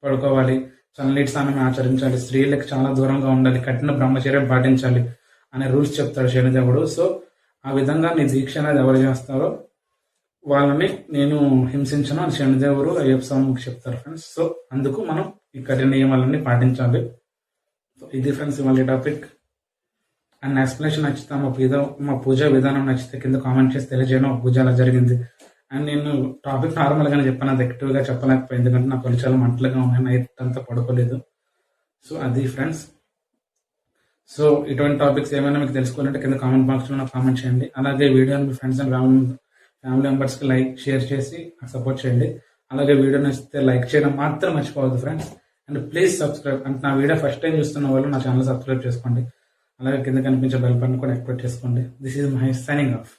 పడుకోవాలి, చల్లనీటి స్నానం ఆచరించాలి, స్త్రీలకు చాలా దూరంగా ఉండాలి, కఠిన బ్రహ్మచర్యం పాటించాలి అనే రూల్స్ చెప్తాడు శనిదేవుడు. సో ఆ విధంగా నీ దీక్ష అనేది ఎవరు చేస్తారో వాళ్ళని నేను హింసించను అని శనిదేవుడు అయ్యప్ప స్వామికి చెప్తారు ఫ్రెండ్స్. సో అందుకు మనం ఈ కఠిన నియమాలన్నీ పాటించాలి. సో ఇది ఫ్రెండ్స్ ఇవాళ టాపిక్. అండ్ ఎక్స్ప్లెనేషన్ నచ్చితే మా పూజా విధానం నచ్చితే కింద కామెంట్ చేసి తెలియజేయడం, పూజ అలా జరిగింది. అండ్ నేను టాపిక్ నార్మల్గానే చెప్పాను, అది ఎక్కువగా చెప్పలేకపోయింది ఎందుకంటే నా కళ్ళు చాలా మంటలుగా ఉన్నాయి, నైట్ అంతా పడుకోలేదు. సో అది ఫ్రెండ్స్. సో ఇటువంటి టాపిక్స్ ఏమైనా మీకు తెలుసుకోవాలంటే కింద కామెంట్ బాక్స్లో నాకు కామెంట్ చేయండి. అలాగే వీడియోని మీ ఫ్రెండ్స్ అండ్ ఫ్యామిలీ మెంబర్స్కి షేర్ చేసి నాకు సపోర్ట్ చేయండి. అలాగే వీడియో నచ్చితే లైక్ చేయడం మాత్రం మర్చిపోవద్దు ఫ్రెండ్స్. And please subscribe. అంటే నా వీడియో ఫస్ట్ టైం చూస్తున్న వాళ్ళు నా ఛానల్ సబ్స్క్రైబ్ చేసుకోండి. అలాగే కింద కనిపించే బెల్ బటన్ కూడా యాక్టివేట్ చేసుకోండి. This is Mahesh signing off.